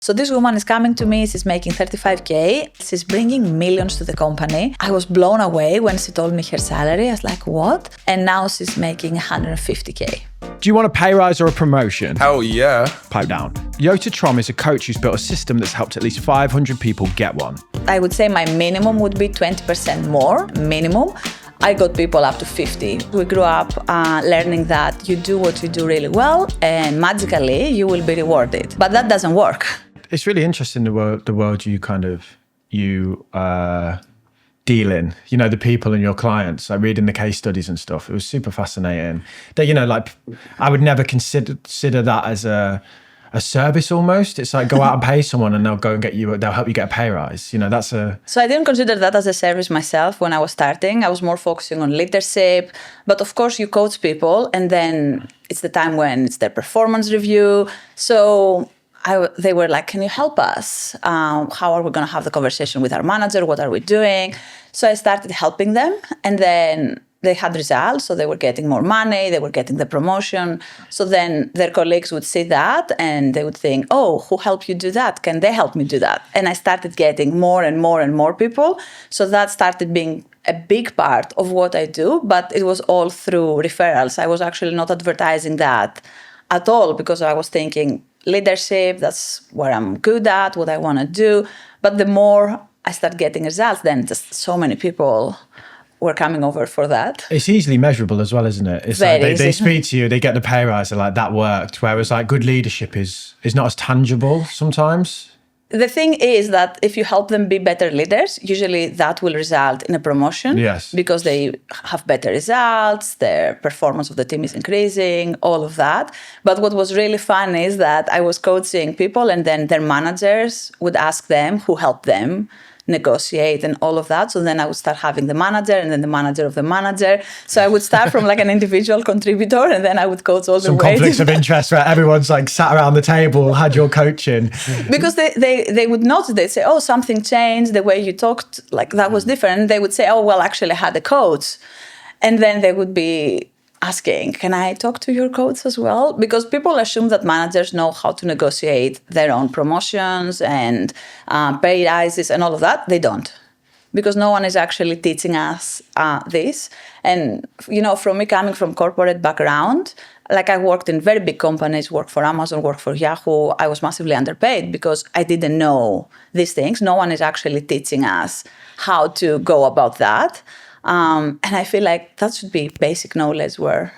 So this woman is coming to me, she's making 35K, she's bringing millions to the company. I was blown away when she told me her salary. I was like, what? And now she's making 150K. Do you want a pay rise or a promotion? Hell yeah. Pipe down. Yota Trom is a coach who's built a system that's helped at least 500 people get one. I would say my minimum would be 20% more, minimum. I got people up to 50. We grew up learning that you do what you do really well and magically you will be rewarded. But that doesn't work. It's really interesting the world you deal in, you know, the people and your clients, like reading the case studies and stuff. It was super fascinating. That, you know, like I would never consider that as a service almost. It's like go out and pay someone and they'll go and they'll help you get a pay rise. You know, that's a... So I didn't consider that as a service myself when I was starting. I was more focusing on leadership. But of course you coach people and then it's the time when it's their performance review. So they were like, can you help us? How are we going to have the conversation with our manager? What are we doing? So I started helping them and then they had results. So they were getting more money, they were getting the promotion. So then their colleagues would see that and they would think, oh, who helped you do that? Can they help me do that? And I started getting more and more and more people. So that started being a big part of what I do, but it was all through referrals. I was actually not advertising that at all because I was thinking, leadership, that's where I'm good at, what I want to do. But the more I start getting results, then just so many people were coming over for that. It's easily measurable as well, isn't it? It's Very like they easy. speak to you, they get the pay rise, they're like, that worked. Whereas like good leadership is not as tangible sometimes. The thing is that if you help them be better leaders, usually that will result in a promotion. Yes. Because they have better results, their performance of the team is increasing, all of that. But what was really fun is that I was coaching people and then their managers would ask them who helped them negotiate and all of that. So then I would start having the manager and then the manager of the manager. So I would start from like an individual contributor and then I would coach all the way. Some conflicts of interest where everyone's like sat around the table, had your coaching. Because they would notice, they'd say, oh, something changed, the way you talked, like that was different. And they would say, oh, well, actually I had a coach. And then they would be asking, can I talk to your coach as well? Because people assume that managers know how to negotiate their own promotions and pay rises and all of that. They don't. Because no one is actually teaching us this. And, you know, from me coming from corporate background, like I worked in very big companies, worked for Amazon, worked for Yahoo. I was massively underpaid because I didn't know these things. No one is actually teaching us how to go about that. And I feel like that should be basic knowledge where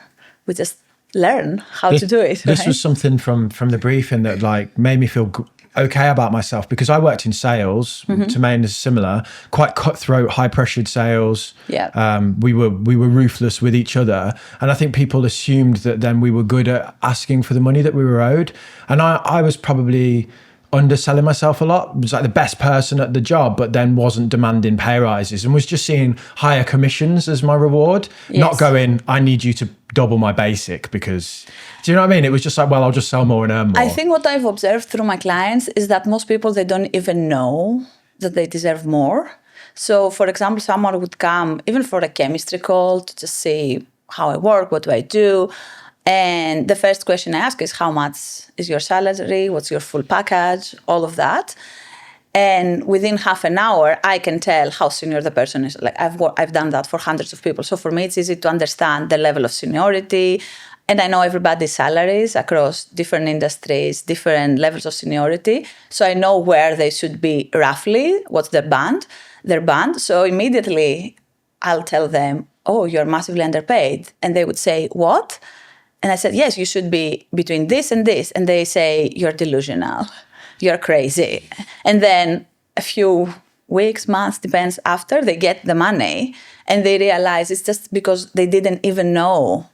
we just learn how to do it. This right? was something from the briefing that like made me feel okay about myself because I worked in sales. To Maine is similar, quite cutthroat, high pressured sales. Yeah. We were ruthless with each other, and I think people assumed that then we were good at asking for the money that we were owed, and I was probably underselling myself a lot. Was like the best person at the job, but then wasn't demanding pay rises and was just seeing higher commissions as my reward. Yes. Not going, I need you to double my basic because, do you know what I mean? It was just like, well, I'll just sell more and earn more. I think what I've observed through my clients is that most people, they don't even know that they deserve more. So for example, someone would come even for a chemistry call to just see how I work, what do I do? And the first question I ask is, how much is your salary? What's your full package? All of that. And within half an hour, I can tell how senior the person is. Like I've done that for hundreds of people. So for me, it's easy to understand the level of seniority. And I know everybody's salaries across different industries, different levels of seniority. So I know where they should be roughly, what's their band. So immediately I'll tell them, oh, you're massively underpaid. And they would say, what? And I said, yes, you should be between this and this. And they say, you're delusional, you're crazy. And then a few weeks, months, depends after, they get the money and they realize it's just because they didn't even know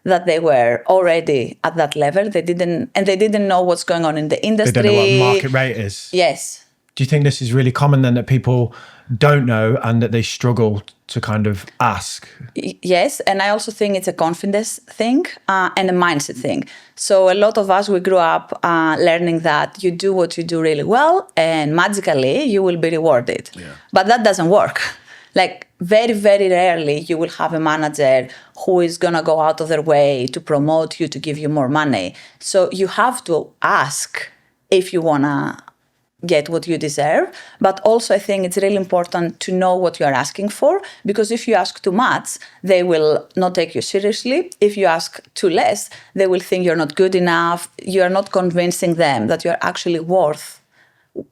that they were already at that level. They didn't know what's going on in the industry. They don't know what market rate is. Yes. Do you think this is really common then that people don't know and that they struggle to kind of ask? Yes, and I also think it's a confidence thing and a mindset thing. So a lot of us, we grew up learning that you do what you do really well and magically you will be rewarded. Yeah. But that doesn't work. Like very, very rarely you will have a manager who is going to go out of their way to promote you, to give you more money. So you have to ask if you want to get what you deserve. But also I think it's really important to know what you are asking for, because if you ask too much, they will not take you seriously. If you ask too less, they will think you're not good enough. You're not convincing them that you're actually worth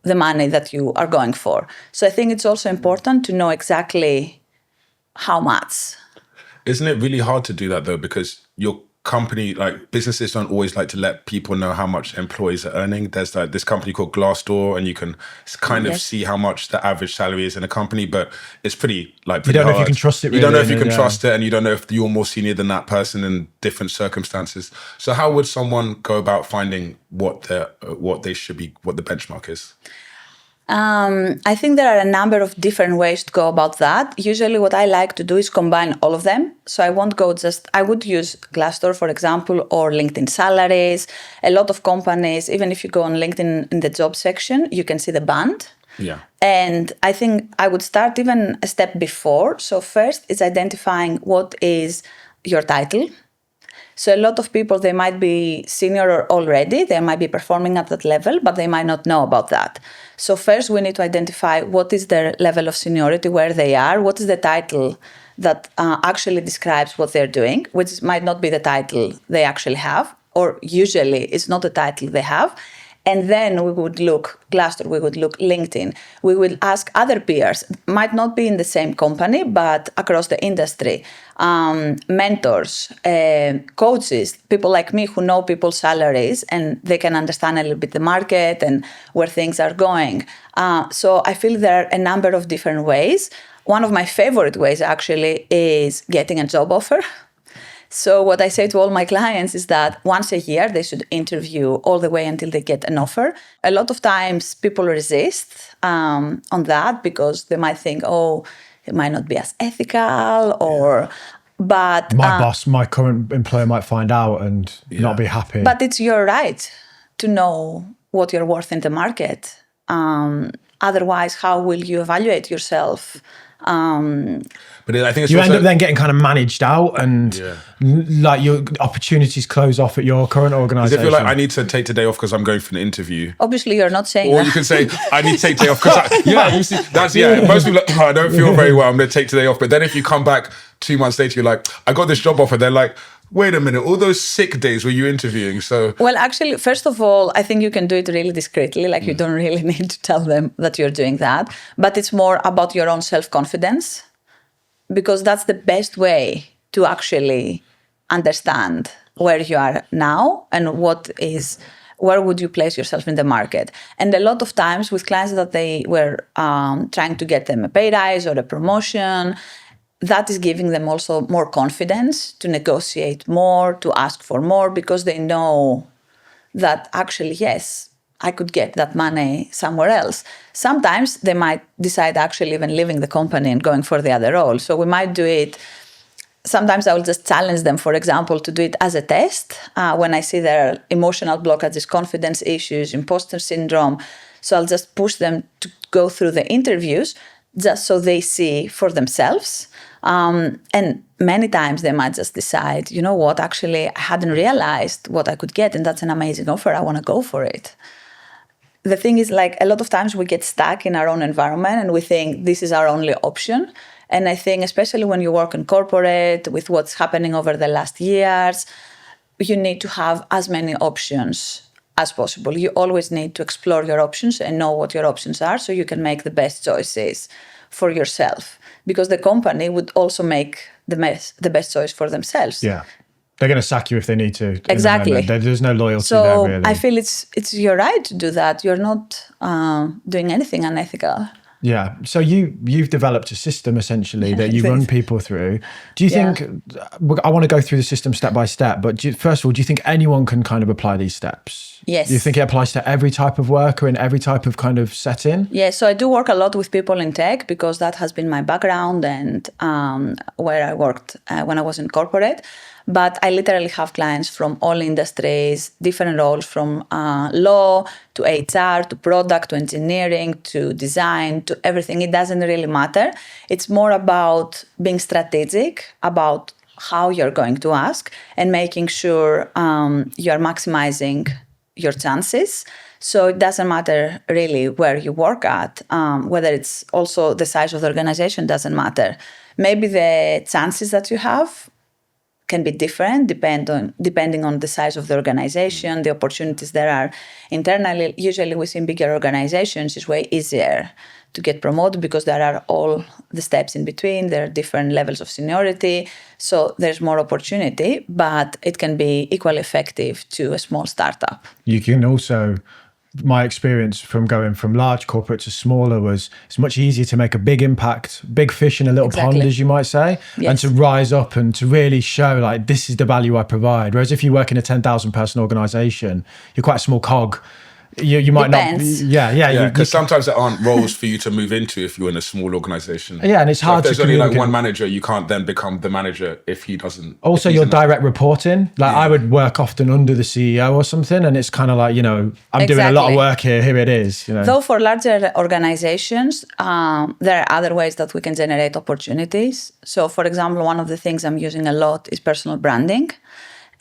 the money that you are going for. So I think it's also important to know exactly how much. Isn't it really hard to do that though? Because your company, like businesses don't always like to let people know how much employees are earning. There's like this company called Glassdoor, and you can kind of see how much the average salary is in a company, but it's pretty like pretty you don't know hard. if you can trust it. Really, you don't know if you can trust it, and you don't know if you're more senior than that person in different circumstances. So how would someone go about finding what they should be, what the benchmark is? I think there are a number of different ways to go about that. Usually what I like to do is combine all of them. So I would use Glassdoor, for example, or LinkedIn salaries. A lot of companies, even if you go on LinkedIn in the job section, you can see the band. Yeah. And I think I would start even a step before. So first is identifying what is your title. So a lot of people, they might be senior already, they might be performing at that level, but they might not know about that. So first we need to identify what is their level of seniority, where they are, what is the title that actually describes what they're doing, which might not be the title they actually have, or usually it's not the title they have. And then we would look Glassdoor, we would look LinkedIn. We will ask other peers, might not be in the same company, but across the industry, mentors, coaches, people like me who know people's salaries and they can understand a little bit the market and where things are going. So I feel there are a number of different ways. One of my favorite ways actually is getting a job offer. So what I say to all my clients is that once a year, they should interview all the way until they get an offer. A lot of times people resist on that because they might think, oh, it might not be as ethical or... But my current employer might find out and not be happy. But it's your right to know what you're worth in the market. Otherwise, how will you evaluate yourself? But I think it's you end up then getting kind of managed out and like your opportunities close off at your current organisation. If you're like, I need to take today off because I'm going for an interview. Obviously, you're not saying or that. You can say, I need to take today off because you see, that's, most people are like, oh, I don't feel very well, I'm going to take today off. But then if you come back 2 months later, you're like, I got this job offer. They're like, wait a minute, all those sick days were you interviewing? So, well, actually, first of all, I think you can do it really discreetly. Like you don't really need to tell them that you're doing that. But it's more about your own self-confidence, because that's the best way to actually understand where you are now and where would you place yourself in the market. And a lot of times with clients that they were trying to get them a pay rise or a promotion, that is giving them also more confidence to negotiate more, to ask for more, because they know that actually, yes, I could get that money somewhere else. Sometimes they might decide actually even leaving the company and going for the other role. So we might do it. Sometimes I will just challenge them, for example, to do it as a test when I see their emotional blockages, confidence issues, imposter syndrome. So I'll just push them to go through the interviews just so they see for themselves. And many times they might just decide, you know what, actually, I hadn't realized what I could get, and that's an amazing offer. I want to go for it. The thing is, like, a lot of times we get stuck in our own environment and we think this is our only option. And I think, especially when you work in corporate with what's happening over the last years, you need to have as many options as possible. You always need to explore your options and know what your options are so you can make the best choices for yourself. Because the company would also make the best choice for themselves. Yeah. They're going to sack you if they need to. Exactly. There's no loyalty so there, really. I feel it's your right to do that. You're not doing anything unethical. Yeah. So you've developed a system essentially that you run people through. Do you think, I want to go through the system step by step, but first of all, do you think anyone can kind of apply these steps? Yes. Do you think it applies to every type of work or in every type of kind of setting? Yeah, so I do work a lot with people in tech because that has been my background and where I worked when I was in corporate. But I literally have clients from all industries, different roles, from law to HR to product to engineering to design to everything. It doesn't really matter. It's more about being strategic about how you're going to ask and making sure you're maximizing your chances. So it doesn't matter really where you work at, whether it's also the size of the organization doesn't matter. Maybe the chances that you have can be different depending on the size of the organization, the opportunities there are internally. Usually within bigger organizations, it's way easier to get promoted because there are all the steps in between. There are different levels of seniority. So there's more opportunity, but it can be equally effective to a small startup. You can also, my experience from going from large corporate to smaller was it's much easier to make a big impact, big fish in a little pond, as you might say, and to rise up and to really show like, this is the value I provide. Whereas if you work in a 10,000 person organization, you're quite a small cog. You might Depends. not. Yeah. Because sometimes there aren't roles for you to move into if you're in a small organization. Yeah, and it's hard if there's to only like communicate. one manager, you can't then become the manager if he doesn't. Also, your direct reporting. Like I would work often under the CEO or something, and it's kind of like, I'm doing a lot of work here. Here it is. Though for larger organizations, there are other ways that we can generate opportunities. So, for example, one of the things I'm using a lot is personal branding,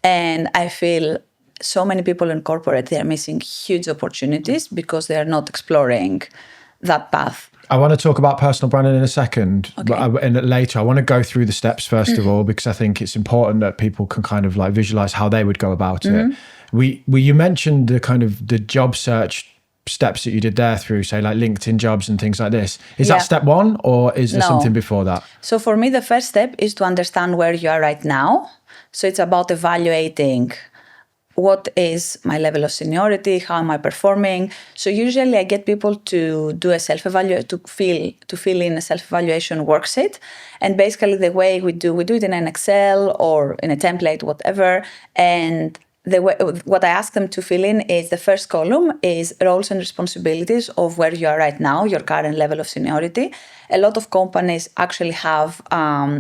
and I feel so many people in corporate, they're missing huge opportunities because they're not exploring that path. I want to talk about personal branding in a second, but later I want to go through the steps first of all, because I think it's important that people can kind of like visualize how they would go about it. You mentioned the kind of the job search steps that you did there through, say like LinkedIn jobs and things like this. Is that step one, or is there something before that? So for me, the first step is to understand where you are right now. So it's about evaluating what is my level of seniority, how am I performing. So usually I get people to do a self-evaluation, to fill in a self-evaluation worksheet. And basically the way we do it in an Excel or in a template, whatever. And what I ask them to fill in is the first column is roles and responsibilities of where you are right now, your current level of seniority. A lot of companies actually have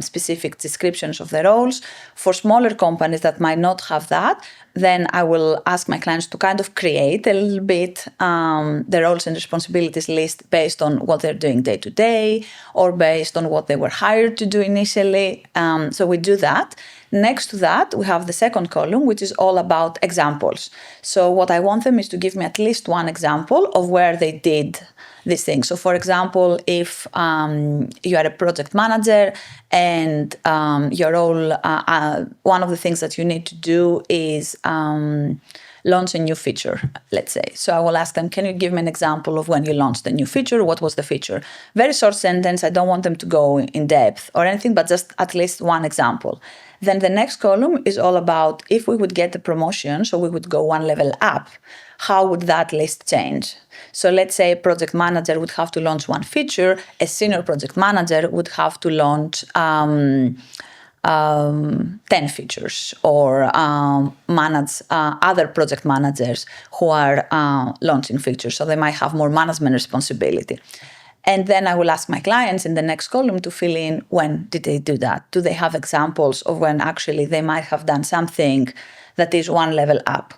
specific descriptions of the roles. For smaller companies that might not have that, then I will ask my clients to kind of create a little bit the roles and responsibilities list based on what they're doing day to day or based on what they were hired to do initially. So we do that. Next to that, we have the second column, which is all about examples. So what I want them is to give me at least one example of where they did this thing. So for example, if you are a project manager and your role, one of the things that you need to do is launch a new feature, let's say. So I will ask them, can you give me an example of when you launched a new feature? What was the feature? Very short sentence. I don't want them to go in depth or anything, but just at least one example. Then the next column is all about if we would get the promotion, so we would go one level up, how would that list change? So let's say a project manager would have to launch one feature, a senior project manager would have to launch 10 features or manage other project managers who are launching features. So they might have more management responsibility. And then I will ask my clients in the next column to fill in when did they do that? Do they have examples of when actually they might have done something that is one level up?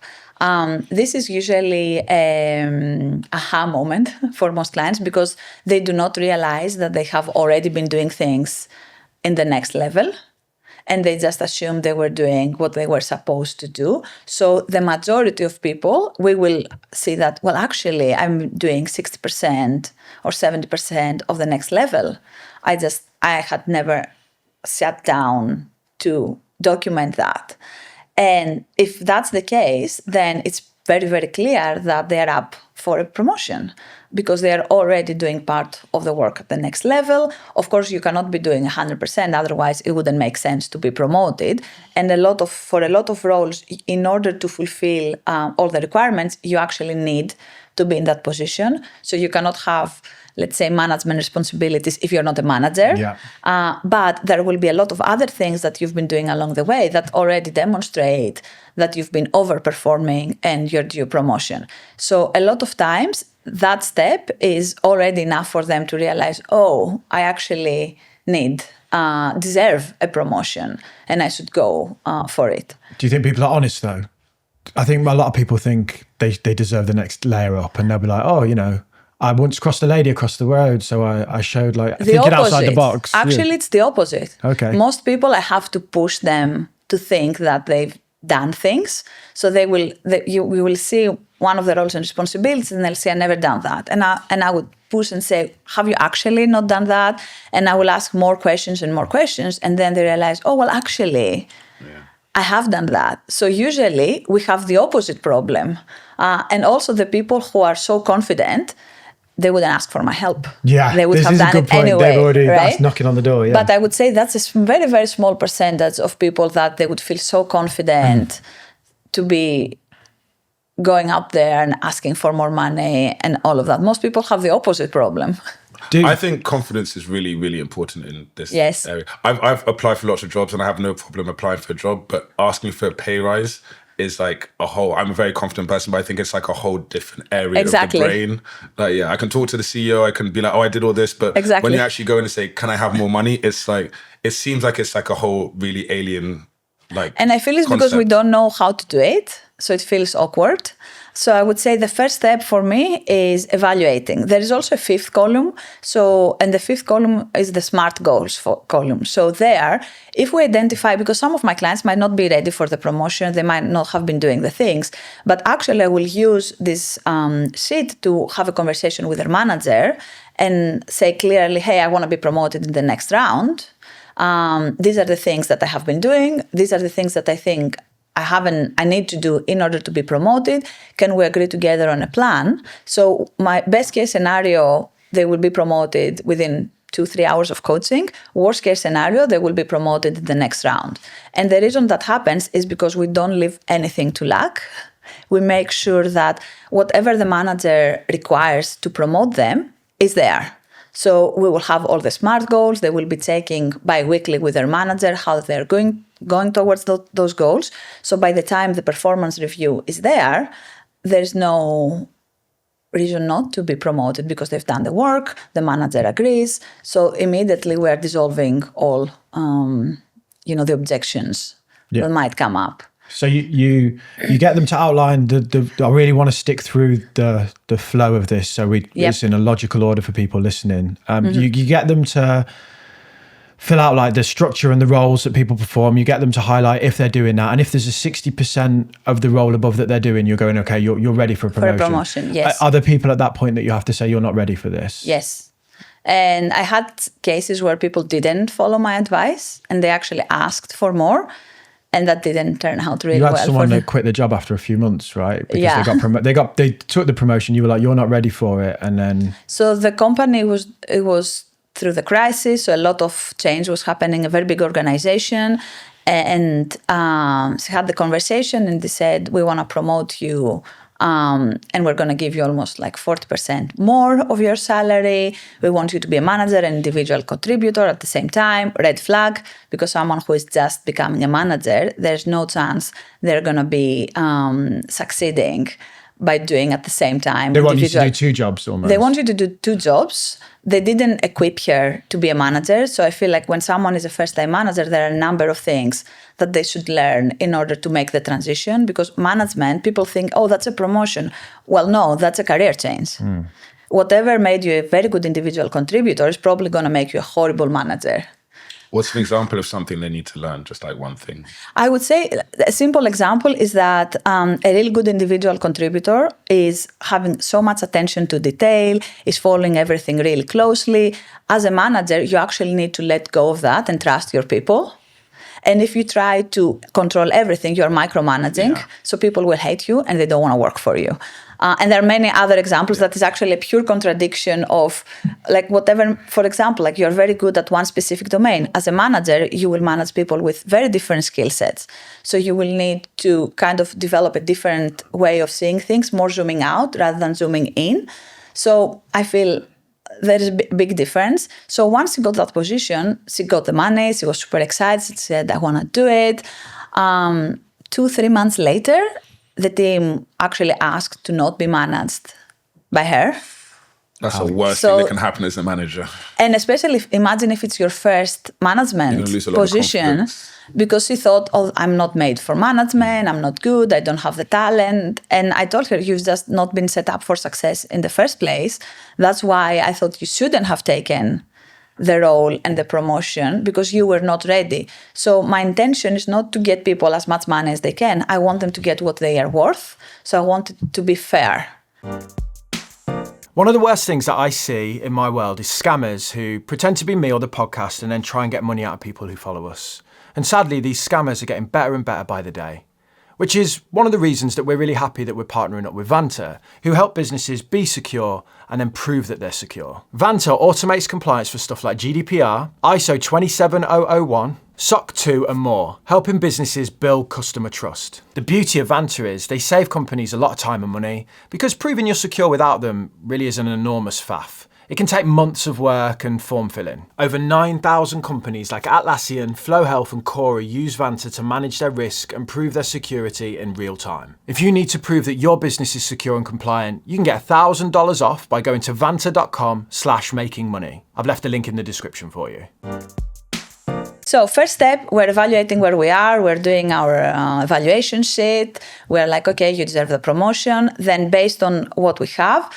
This is usually an aha moment for most clients because they do not realize that they have already been doing things in the next level. And they just assume they were doing what they were supposed to do. So the majority of people, we will see that, well, actually, I'm doing 60% or 70% of the next level. I had never sat down to document that. And if that's the case, then it's very, very clear that they're up for a promotion because they are already doing part of the work at the next level. Of course, you cannot be doing 100%, otherwise it wouldn't make sense to be promoted. And for a lot of roles, in order to fulfill all the requirements, you actually need to be in that position. So you cannot have, let's say, management responsibilities if you're not a manager. Yeah. But there will be a lot of other things that you've been doing along the way that already demonstrate that you've been overperforming and you're due promotion. So a lot of times that step is already enough for them to realize, oh, I actually deserve a promotion and I should go for it. Do you think people are honest though? I think a lot of people think they deserve the next layer up and they'll be like, oh, I once crossed a lady across the road, so I showed thinking outside the box. Actually, it's the opposite. Okay. Most people, I have to push them to think that they've done things. So you will see one of the roles and responsibilities, and they'll say, "I never done that," and I would push and say, "Have you actually not done that?" And I will ask more questions and more questions, and then they realize, "Oh, well, actually, I have done that." So usually we have the opposite problem, and also the people who are so confident, they wouldn't ask for my help. Yeah, they would this have is a done good it point. anyway. They've already right? That's knocking on the door. Yeah, But I would say that's a very, very small percentage of people that they would feel so confident to be going up there and asking for more money and all of that. Most people have the opposite problem. I think confidence is really, really important in this Yes. area. I've applied for lots of jobs and I have no problem applying for a job, but asking for a pay rise is like I'm a very confident person, but I think it's like a whole different area Exactly. of the brain. Like, yeah, I can talk to the CEO, I can be like, "Oh, I did all this," but Exactly. when you actually go in and say, "Can I have more money?" It's like, it seems like it's like a whole really alien, like, And I feel it's because we concept. don't know how to do it. So it feels awkward. So I would say the first step for me is evaluating. There is also a fifth column. And the fifth column is the SMART goals column. So there, if we identify, because some of my clients might not be ready for the promotion, they might not have been doing the things, but actually I will use this sheet to have a conversation with their manager and say clearly, "Hey, I want to be promoted in the next round. These are the things that I have been doing. These are the things that I think I need to do in order to be promoted. Can we agree together on a plan?" So my best case scenario, they will be promoted within 2-3 hours of coaching. Worst case scenario, they will be promoted in the next round. And the reason that happens is because we don't leave anything to luck. We make sure that whatever the manager requires to promote them is there. So we will have all the SMART goals. They will be checking bi-weekly with their manager how they're going towards those goals. So by the time the performance review is there's no reason not to be promoted because they've done the work, the manager agrees. So immediately we're dissolving all, the objections that might come up. So you get them to outline I really want to stick through the flow of this. So it's in a logical order for people listening. You get them to fill out like the structure and the roles that people perform. You get them to highlight if they're doing that. And if there's a 60% of the role above that they're doing, you're going, okay, you're ready for a promotion. For a promotion, yes. Are there people at that point that you have to say you're not ready for this? Yes. And I had cases where people didn't follow my advice and they actually asked for more. And that didn't turn out really well. You had someone that quit the job after a few months, right? Because Yeah. they took the promotion. You were like, you're not ready for it, and then. So the company was through the crisis. So a lot of change was happening. A very big organization, and she had the conversation, and they said, "We want to promote you. And we're going to give you almost like 40% more of your salary. We want you to be a manager and individual contributor at the same time." Red flag, because someone who is just becoming a manager, there's no chance they're going to be succeeding by doing at the same time. They want you to do two jobs almost. They want you to do two jobs. They didn't equip her to be a manager. So I feel like when someone is a first-time manager, there are a number of things that they should learn in order to make the transition. Because management, people think, "Oh, that's a promotion." Well, no, that's a career change. Whatever made you a very good individual contributor is probably going to make you a horrible manager. What's an example of something they need to learn? Just like one thing. I would say a simple example is that a really good individual contributor is having so much attention to detail, is following everything really closely. As a manager, you actually need to let go of that and trust your people. And if you try to control everything, you're micromanaging. Yeah. So people will hate you and they don't want to work for you. And there are many other examples that is actually a pure contradiction of like whatever, for example, like you're very good at one specific domain. As a manager, you will manage people with very different skill sets. So you will need to kind of develop a different way of seeing things, more zooming out rather than zooming in. So I feel there is a big difference. So once she got that position, she got the money, she was super excited, she said, "I want to do it." 2-3 months later, the team actually asked to not be managed by her. That's the worst thing that can happen as a manager. And especially, imagine if it's your first management position, because she thought, "Oh, I'm not made for management, I'm not good, I don't have the talent." And I told her, "You've just not been set up for success in the first place. That's why I thought you shouldn't have taken the role and the promotion because you were not ready. So my intention is not to get people as much money as they can. I want them to get what they are worth. So I want it to be fair. One of the worst things that I see in my world is scammers who pretend to be me or the podcast and then try and get money out of people who follow us. And sadly, these scammers are getting better and better by the day, which is one of the reasons that we're really happy that we're partnering up with Vanta, who help businesses be secure and then prove that they're secure. Vanta automates compliance for stuff like GDPR, ISO 27001, SOC 2 and more, helping businesses build customer trust. The beauty of Vanta is they save companies a lot of time and money because proving you're secure without them really is an enormous faff. It can take months of work and form filling. Over 9,000 companies like Atlassian, Flow Health and Cora use Vanta to manage their risk and prove their security in real time. If you need to prove that your business is secure and compliant, you can get $1,000 off by going to vanta.com/makingmoney. I've left a link in the description for you. So first step, we're evaluating where we are. We're doing our evaluation sheet. We're like, okay, you deserve the promotion. Then based on what we have,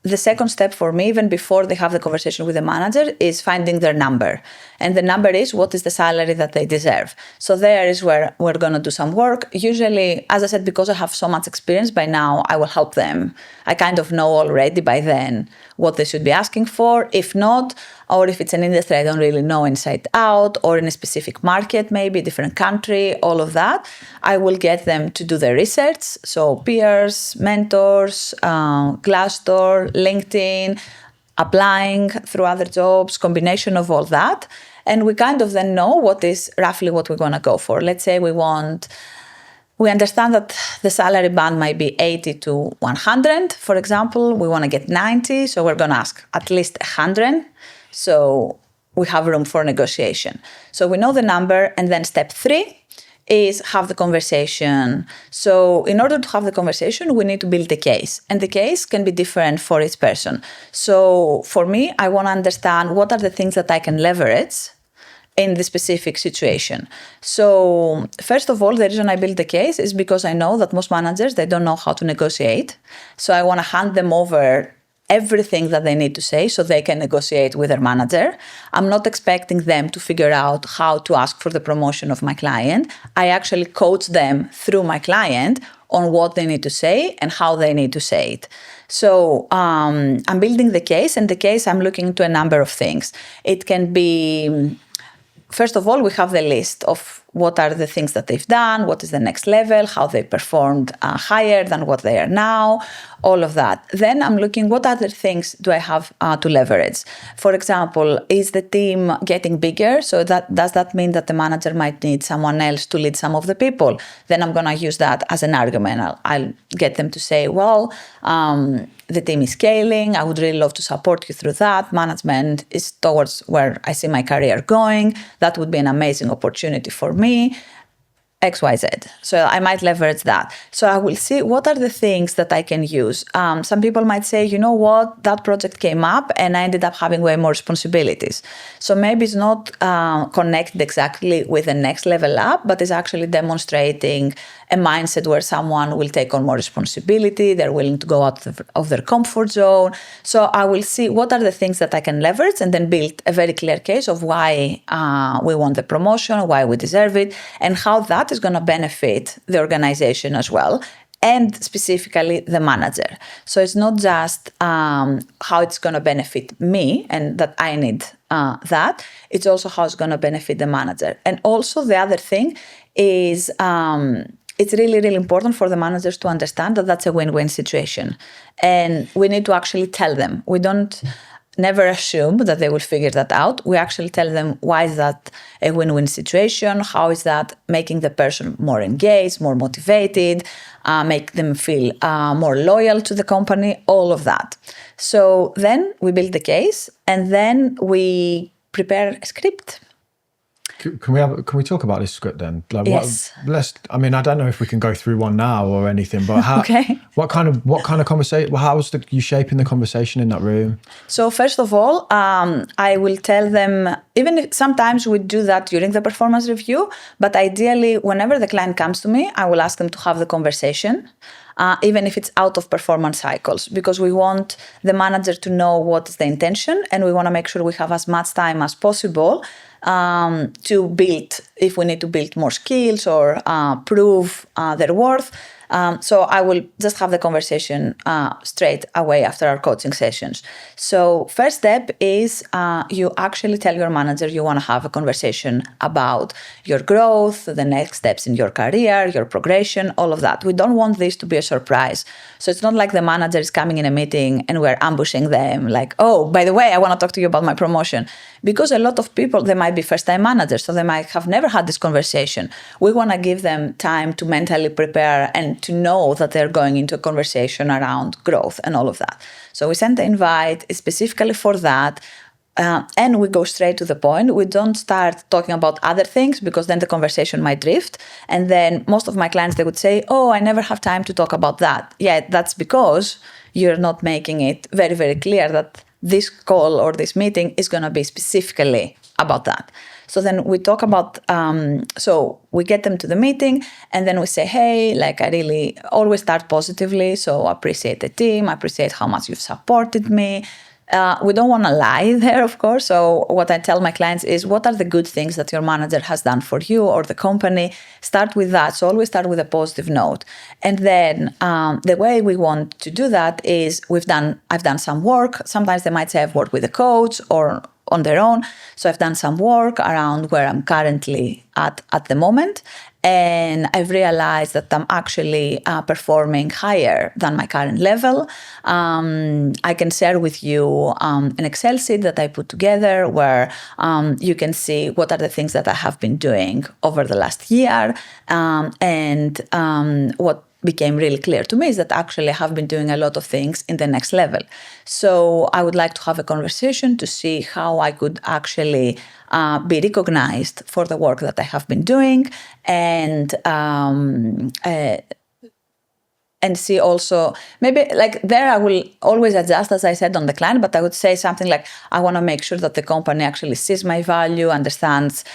the second step for me, even before they have the conversation with the manager, is finding their number. And the number is what is the salary that they deserve. So there is where we're going to do some work. Usually, as I said, because I have so much experience by now, I will help them. I kind of know already by then what they should be asking for. If not, or if it's an industry I don't really know inside out, or in a specific market, maybe a different country, all of that, I will get them to do their research. So peers, mentors, Glassdoor, LinkedIn, applying through other jobs, combination of all that. And we kind of then know what is roughly what we're going to go for. Let's say we understand that the salary band might be 80 to 100, for example. We want to get 90, so we're going to ask at least 100. So we have room for negotiation. So we know the number, and then step 3 is have the conversation. So in order to have the conversation, we need to build a case. And the case can be different for each person. So for me, I want to understand what are the things that I can leverage in the specific situation. So first of all, the reason I build the case is because I know that most managers, they don't know how to negotiate. So I want to hand them over everything that they need to say so they can negotiate with their manager. I'm not expecting them to figure out how to ask for the promotion of my client. I actually coach them through my client on what they need to say and how they need to say it. So I'm building the case, and the case I'm looking into a number of things. It can be, first of all, we have the list of what are the things that they've done, what is the next level, how they performed higher than what they are now, all of that. Then I'm looking, what other things do I have to leverage? For example, is the team getting bigger? So does that mean that the manager might need someone else to lead some of the people? Then I'm going to use that as an argument. I'll get them to say, well, the team is scaling. I would really love to support you through that. Management is towards where I see my career going. That would be an amazing opportunity for me. XYZ. So I might leverage that. So I will see what are the things that I can use. Some people might say, you know what, that project came up and I ended up having way more responsibilities. So maybe it's not connected exactly with the next level up, but it's actually demonstrating a mindset where someone will take on more responsibility. They're willing to go out of their comfort zone. So I will see what are the things that I can leverage and then build a very clear case of why we want the promotion, why we deserve it, and how that is going to benefit the organization as well, and specifically the manager. So it's not just how it's going to benefit me and that I need that, it's also how it's going to benefit the manager. And also the other thing is it's really, really important for the managers to understand that that's a win-win situation. And we need to actually tell them. We don't never assume that they will figure that out. We actually tell them why is that a win-win situation, how is that making the person more engaged, more motivated, make them feel more loyal to the company, all of that. So then we build the case and then we prepare a script. Can we talk about this script then? Like, yes. I mean, I don't know if we can go through one now or anything, but how? Okay. What kind of conversation? Well, how was you shaping the conversation in that room? So first of all, I will tell them. Even if sometimes we do that during the performance review, but ideally, whenever the client comes to me, I will ask them to have the conversation. even if it's out of performance cycles, because we want the manager to know what is the intention, and we want to make sure we have as much time as possible to build, if we need to build more skills or prove their worth. So I will just have the conversation straight away after our coaching sessions. So first step is you actually tell your manager you want to have a conversation about your growth, the next steps in your career, your progression, all of that. We don't want this to be a surprise. So it's not like the manager is coming in a meeting and we're ambushing them like, oh, by the way, I want to talk to you about my promotion. Because a lot of people, they might be first-time managers, so they might have never had this conversation. We want to give them time to mentally prepare and to know that they're going into a conversation around growth and all of that. So we send the invite specifically for that, and we go straight to the point. We don't start talking about other things because then the conversation might drift. And then most of my clients, they would say, oh, I never have time to talk about that. Yeah, that's because you're not making it very, very clear that this call or this meeting is going to be specifically about that. So then we talk about, so we get them to the meeting and then we say, hey, like I really always start positively. So I appreciate the team. I appreciate how much you've supported me. We don't want to lie there, of course. So what I tell my clients is, what are the good things that your manager has done for you or the company? Start with that. So always start with a positive note. And then the way we want to do that is I've done some work. Sometimes they might say I've worked with a coach or on their own. So I've done some work around where I'm currently at the moment. And I've realized that I'm actually performing higher than my current level. I can share with you an Excel sheet that I put together where you can see what are the things that I have been doing over the last year. And what became really clear to me is that actually I have been doing a lot of things in the next level. So I would like to have a conversation to see how I could actually be recognized for the work that I have been doing, and see also, maybe like there I will always adjust, as I said, on the client, but I would say something like, I want to make sure that the company actually sees my value, understands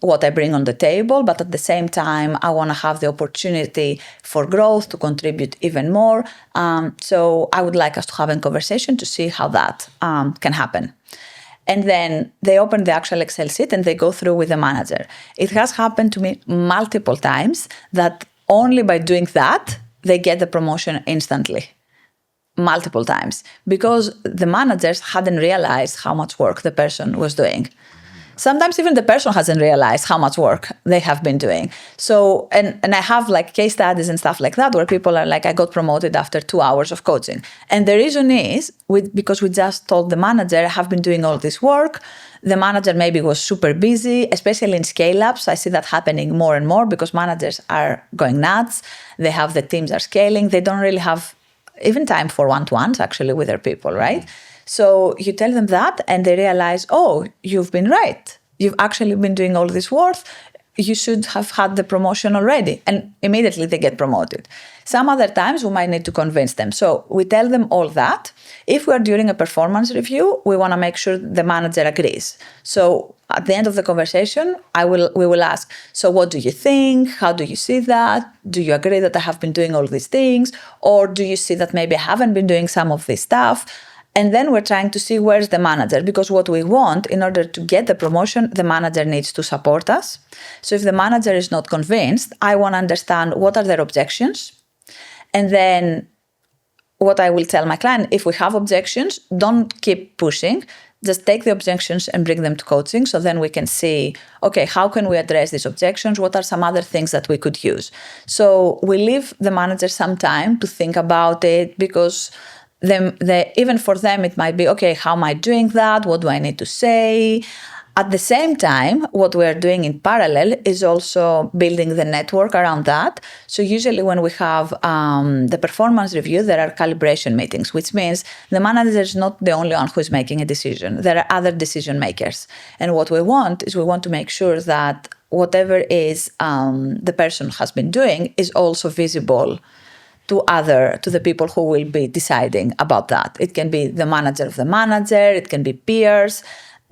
what I bring on the table, but at the same time, I want to have the opportunity for growth to contribute even more. So I would like us to have a conversation to see how that can happen. And then they open the actual Excel sheet and they go through with the manager. It has happened to me multiple times that only by doing that, they get the promotion instantly, multiple times, because the managers hadn't realized how much work the person was doing. Sometimes even the person hasn't realized how much work they have been doing. So, and I have like case studies and stuff like that where people are like, I got promoted after 2 hours of coaching. And the reason is because we just told the manager, I have been doing all this work. The manager maybe was super busy, especially in scale-ups. I see that happening more and more because managers are going nuts. They have the teams are scaling. They don't really have even time for one-to-ones actually with their people, right? So you tell them that and they realize, oh, you've been right. You've actually been doing all this work. You should have had the promotion already. And immediately they get promoted. Some other times we might need to convince them. So we tell them all that. If we're during a performance review, we want to make sure the manager agrees. So at the end of the conversation, we will ask, so what do you think? How do you see that? Do you agree that I have been doing all these things? Or do you see that maybe I haven't been doing some of this stuff? And then we're trying to see where's the manager, because what we want in order to get the promotion, the manager needs to support us. So if the manager is not convinced, I want to understand what are their objections. And then what I will tell my client, if we have objections, don't keep pushing. Just take the objections and bring them to coaching. So then we can see, okay, how can we address these objections? What are some other things that we could use? So we leave the manager some time to think about it, because even for them, it might be, okay, how am I doing that? What do I need to say? At the same time, what we're doing in parallel is also building the network around that. So usually when we have the performance review, there are calibration meetings, which means the manager is not the only one who's making a decision. There are other decision makers. And what we want is we want to make sure that whatever is the person has been doing is also visible to the people who will be deciding about that. It can be the manager of the manager, it can be peers.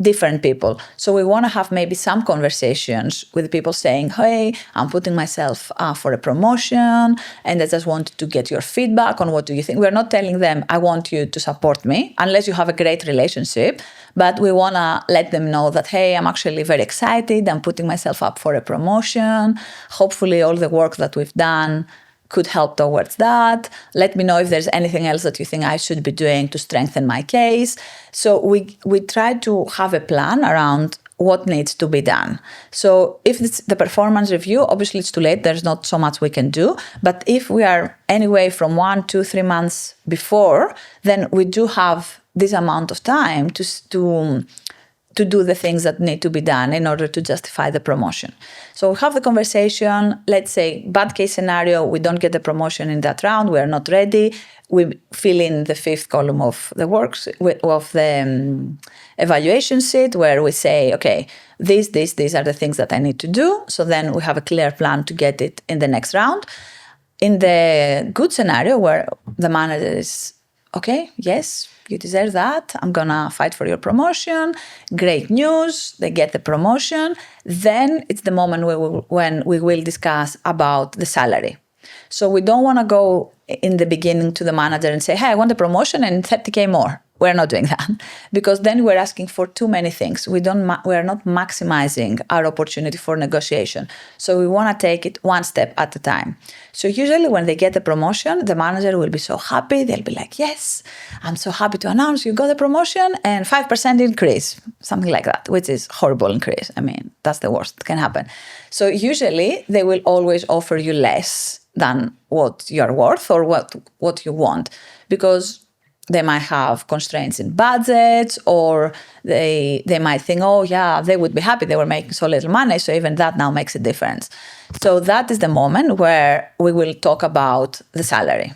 different people. So we want to have maybe some conversations with people saying, hey, I'm putting myself for a promotion and I just wanted to get your feedback on what do you think. We're not telling them, I want you to support me, unless you have a great relationship. But we want to let them know that, hey, I'm actually very excited. I'm putting myself up for a promotion. Hopefully all the work that we've done could help towards that. Let me know if there's anything else that you think I should be doing to strengthen my case. So we try to have a plan around what needs to be done. So if it's the performance review, obviously it's too late. There's not so much we can do. But if we are anyway from 1, 2, 3 months before, then we do have this amount of time to do the things that need to be done in order to justify the promotion. So we have the conversation. Let's say bad case scenario, we don't get the promotion in that round. We are not ready. We fill in the 5th column of the works of the evaluation sheet where we say, okay, these are the things that I need to do. So then we have a clear plan to get it in the next round. In the good scenario where the manager is, okay, yes, you deserve that. I'm going to fight for your promotion. Great news. They get the promotion. Then it's the moment when we will discuss about the salary. So we don't want to go in the beginning to the manager and say, hey, I want a promotion and 30K more. We're not doing that because then we're asking for too many things. We are not maximizing our opportunity for negotiation. So we want to take it one step at a time. So usually when they get the promotion, the manager will be so happy. They'll be like, yes, I'm so happy to announce you got a promotion and 5% increase, something like that, which is horrible increase. I mean, that's the worst that can happen. So usually they will always offer you less than what you're worth or what you want, because they might have constraints in budgets, or they might think, oh yeah, they would be happy, they were making so little money, so even that now makes a difference. So that is the moment where we will talk about the salary.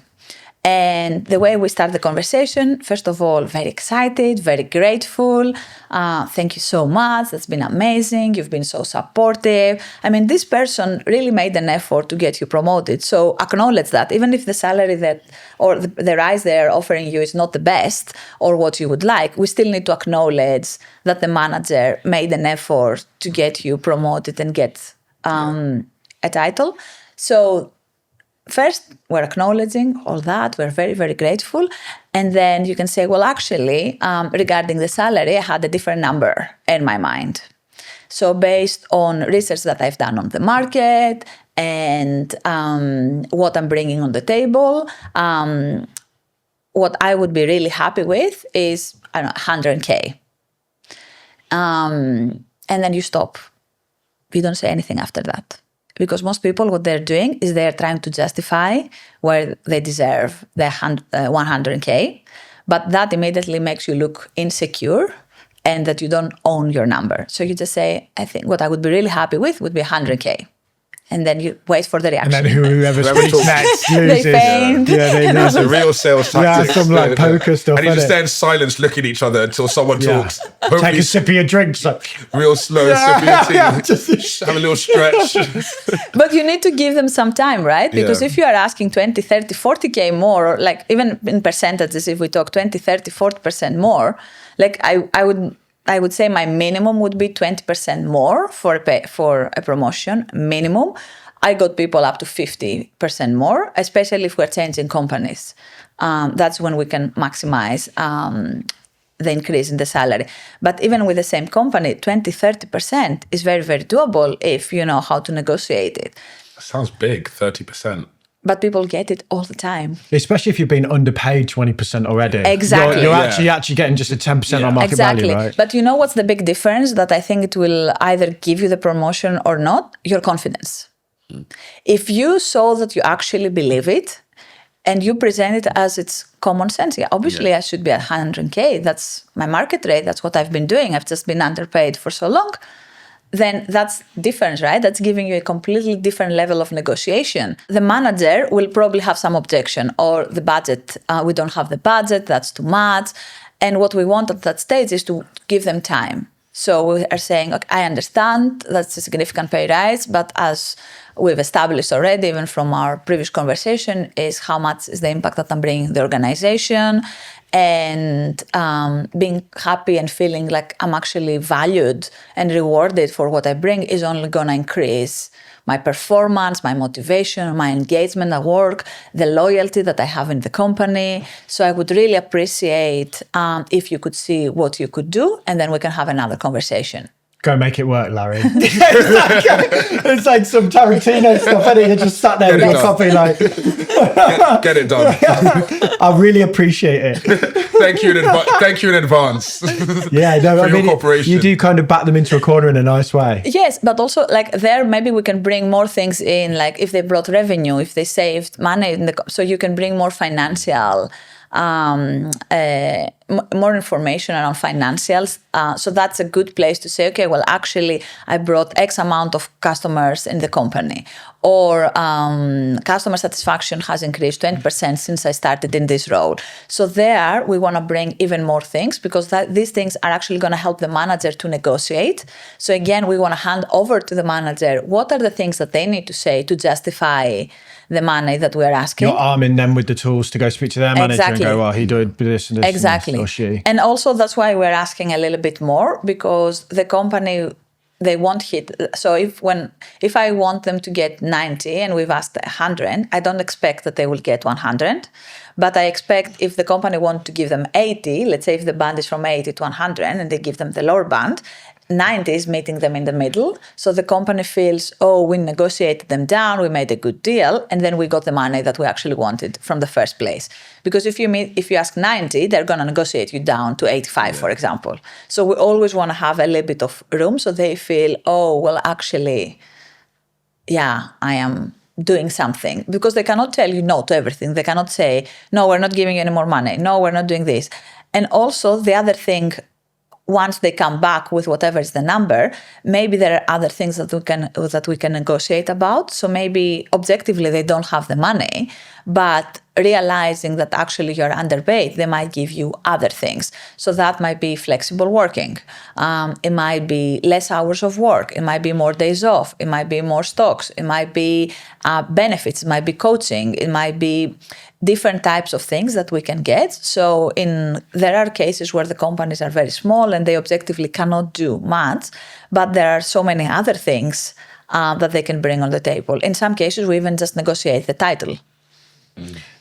And the way we start the conversation, first of all, very excited, very grateful. Thank you so much. That's been amazing. You've been so supportive. I mean, this person really made an effort to get you promoted. So acknowledge that. Even if the salary or the rise they're offering you is not the best or what you would like, we still need to acknowledge that the manager made an effort to get you promoted and get a title. So first, we're acknowledging all that. We're very, very grateful. And then you can say, well, actually, regarding the salary, I had a different number in my mind. So based on research that I've done on the market and what I'm bringing on the table, what I would be really happy with is, I don't know, 100K. And then you stop. You don't say anything after that. Because most people, what they're doing is they're trying to justify where they deserve the 100K. But that immediately makes you look insecure and that you don't own your number. So you just say, I think what I would be really happy with would be 100K. And then you wait for the reaction. And then whoever speaks next loses. They faint. Yeah, That's a real sales tactic. Yeah, some like poker stuff. And you just innit? stay in silence, look at each other until someone talks. Take Hopefully, a sip of your drink. So. real slow, sip of your tea. Just have a little stretch. But you need to give them some time, right? Because if you are asking 20, 30, 40K more, or like even in percentages, if we talk 20, 30, 40% more, like I would say my minimum would be 20% more for a promotion, minimum. I got people up to 50% more, especially if we're changing companies. That's when we can maximize the increase in the salary. But even with the same company, 20, 30% is very, very doable if you know how to negotiate it. That sounds big, 30%. But people get it all the time. Especially if you've been underpaid 20% already. Exactly. You're actually getting just a 10% on market value, right? But you know what's the big difference that I think it will either give you the promotion or not? Your confidence. If you show that you actually believe it and you present it as it's common sense, obviously I should be at 100K. That's my market rate. That's what I've been doing. I've just been underpaid for so long. Then that's different, right? That's giving you a completely different level of negotiation. The manager will probably have some objection, or the budget, we don't have the budget, that's too much. And what we want at that stage is to give them time. So we are saying, okay, I understand that's a significant pay rise, but as we've established already, even from our previous conversation, is how much is the impact that I'm bringing the organization, and being happy and feeling like I'm actually valued and rewarded for what I bring is only going to increase my performance, my motivation, my engagement at work, the loyalty that I have in the company. So I would really appreciate if you could see what you could do, and then we can have another conversation. Go make it work, Larry. It's like some Tarantino stuff, isn't it? You just sat there with your coffee like... Get it done. I really appreciate it. Thank you in advance. Yeah, no, for your cooperation. You do kind of back them into a corner in a nice way. Yes, but also like there, maybe we can bring more things in, like if they brought revenue, if they saved money, so you can bring more financial, more information around financials. So that's a good place to say, okay, well, actually, I brought X amount of customers in the company, or customer satisfaction has increased 20% since I started in this role. So there, we want to bring even more things, because these things are actually going to help the manager to negotiate. So again, we want to hand over to the manager what are the things that they need to say to justify the money that we're asking. You're arming them with the tools to go speak to their manager and go, well, he did this and this. Exactly. And this, or she. And also that's why we're asking a little bit more, because the company, they won't hit. So if I want them to get 90 and we've asked 100, I don't expect that they will get 100. But I expect if the company wants to give them 80, let's say if the band is from 80 to 100 and they give them the lower band, 90 is meeting them in the middle. So the company feels, oh, we negotiated them down, we made a good deal, and then we got the money that we actually wanted from the first place. Because if you ask 90, they're going to negotiate you down to 85, for example. So we always want to have a little bit of room so they feel, oh, well, actually, yeah, I am doing something. Because they cannot tell you no to everything. They cannot say, no, we're not giving you any more money. No, we're not doing this. And also the other thing, once they come back with whatever is the number, maybe there are other things that we can negotiate about. So maybe objectively they don't have the money, but realizing that actually you're underpaid, they might give you other things. So that might be flexible working. It might be less hours of work. It might be more days off. It might be more stocks. It might be benefits. It might be coaching. It might be different types of things that we can get. So there are cases where the companies are very small and they objectively cannot do much, but there are so many other things that they can bring on the table. In some cases, we even just negotiate the title.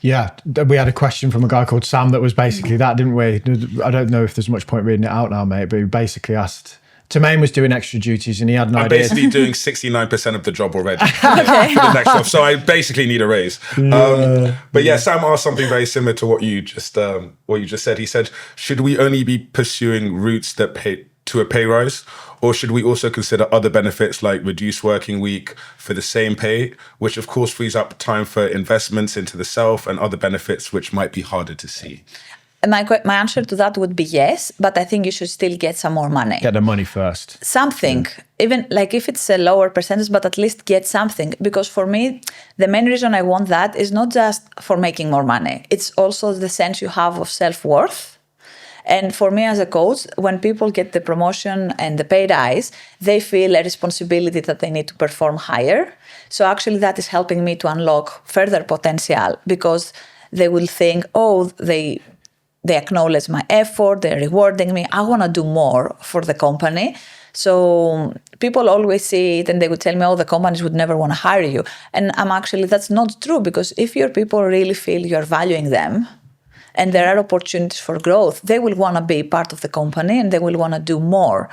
Yeah, we had a question from a guy called Sam that was basically that, didn't we? I don't know if there's much point reading it out now, mate, but he basically asked, Tamain was doing extra duties and he had no idea. I'm basically doing 69% of the job already for the next job. So I basically need a raise. But yeah, Sam asked something very similar to what you just said. He said, should we only be pursuing routes that pay to a pay rise, or should we also consider other benefits like reduced working week for the same pay, which of course frees up time for investments into the self and other benefits which might be harder to see? My answer to that would be yes, but I think you should still get some more money. Get the money first. Something, even like if it's a lower percentage, but at least get something. Because for me, the main reason I want that is not just for making more money. It's also the sense you have of self-worth. And for me as a coach, when people get the promotion and the pay rise, they feel a responsibility that they need to perform higher. So actually that is helping me to unlock further potential, because they will think, oh, they acknowledge my effort, they're rewarding me, I want to do more for the company. So people always see it and they would tell me, oh, the companies would never want to hire you. And that's not true, because if your people really feel you're valuing them, and there are opportunities for growth, they will want to be part of the company and they will want to do more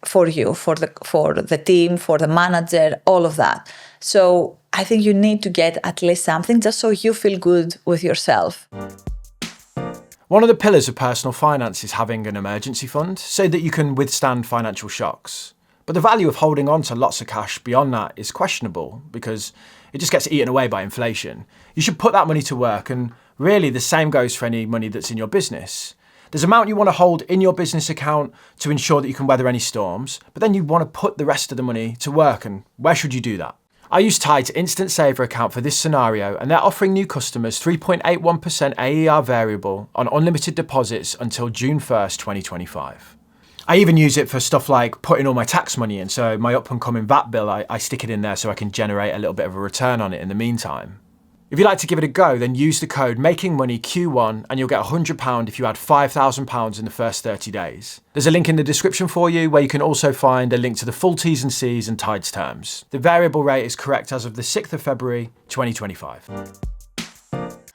for you, for the team, for the manager, all of that. So I think you need to get at least something just so you feel good with yourself. One of the pillars of personal finance is having an emergency fund so that you can withstand financial shocks. But the value of holding on to lots of cash beyond that is questionable, because it just gets eaten away by inflation. You should put that money to work, and really the same goes for any money that's in your business. There's an amount you want to hold in your business account to ensure that you can weather any storms, but then you want to put the rest of the money to work, and where should you do that? I use Tide's Instant Saver account for this scenario, and they're offering new customers 3.81% AER variable on unlimited deposits until June 1st, 2025. I even use it for stuff like putting all my tax money in. So my up and coming VAT bill, I stick it in there so I can generate a little bit of a return on it in the meantime. If you'd like to give it a go, then use the code MAKINGMONEYQ1 and you'll get £100 if you add £5,000 in the first 30 days. There's a link in the description for you where you can also find a link to the full T's and C's and tides terms. The variable rate is correct as of the 6th of February 2025.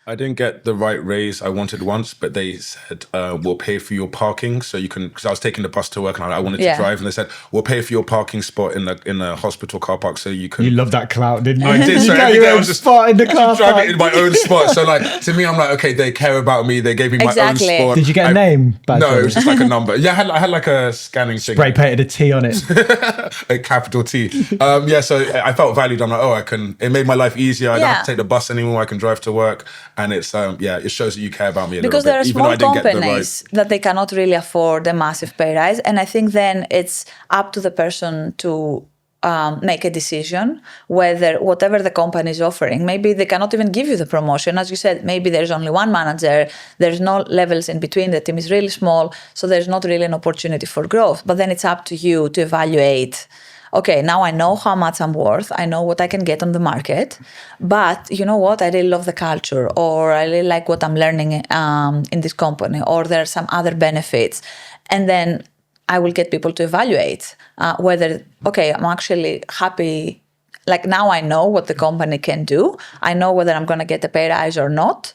I didn't get the right raise I wanted once, but they said, we'll pay for your parking. So you can, because I was taking the bus to work and I wanted to drive, and they said, we'll pay for your parking spot in the hospital car park so you can. You love that clout, didn't you? I did. So you got every your day I own was just spot in the car driving park. in my own spot. So like, to me, I'm like, okay, they care about me. They gave me my Exactly. own spot. Did you get a name? No, it was just like a number. Yeah, I had like a scanning thing. Spray painted a T on it. A capital T. So I felt valued. I'm like, it made my life easier. I don't have to take the bus anymore. I can drive to work. And it's, it shows that you care about me a because little bit. there are Even though I small didn't get the companies that they cannot really afford a massive pay rise. And I think then it's up to the person to make a decision whether whatever the company is offering, maybe they cannot even give you the promotion. As you said, maybe there's only one manager, there's no levels in between, the team is really small, so there's not really an opportunity for growth. But then it's up to you to evaluate, okay, now I know how much I'm worth, I know what I can get on the market, but you know what, I really love the culture, or I really like what I'm learning in this company, or there are some other benefits. And then I will get people to evaluate whether, okay, I'm actually happy. Like now I know what the company can do. I know whether I'm going to get a pay rise or not.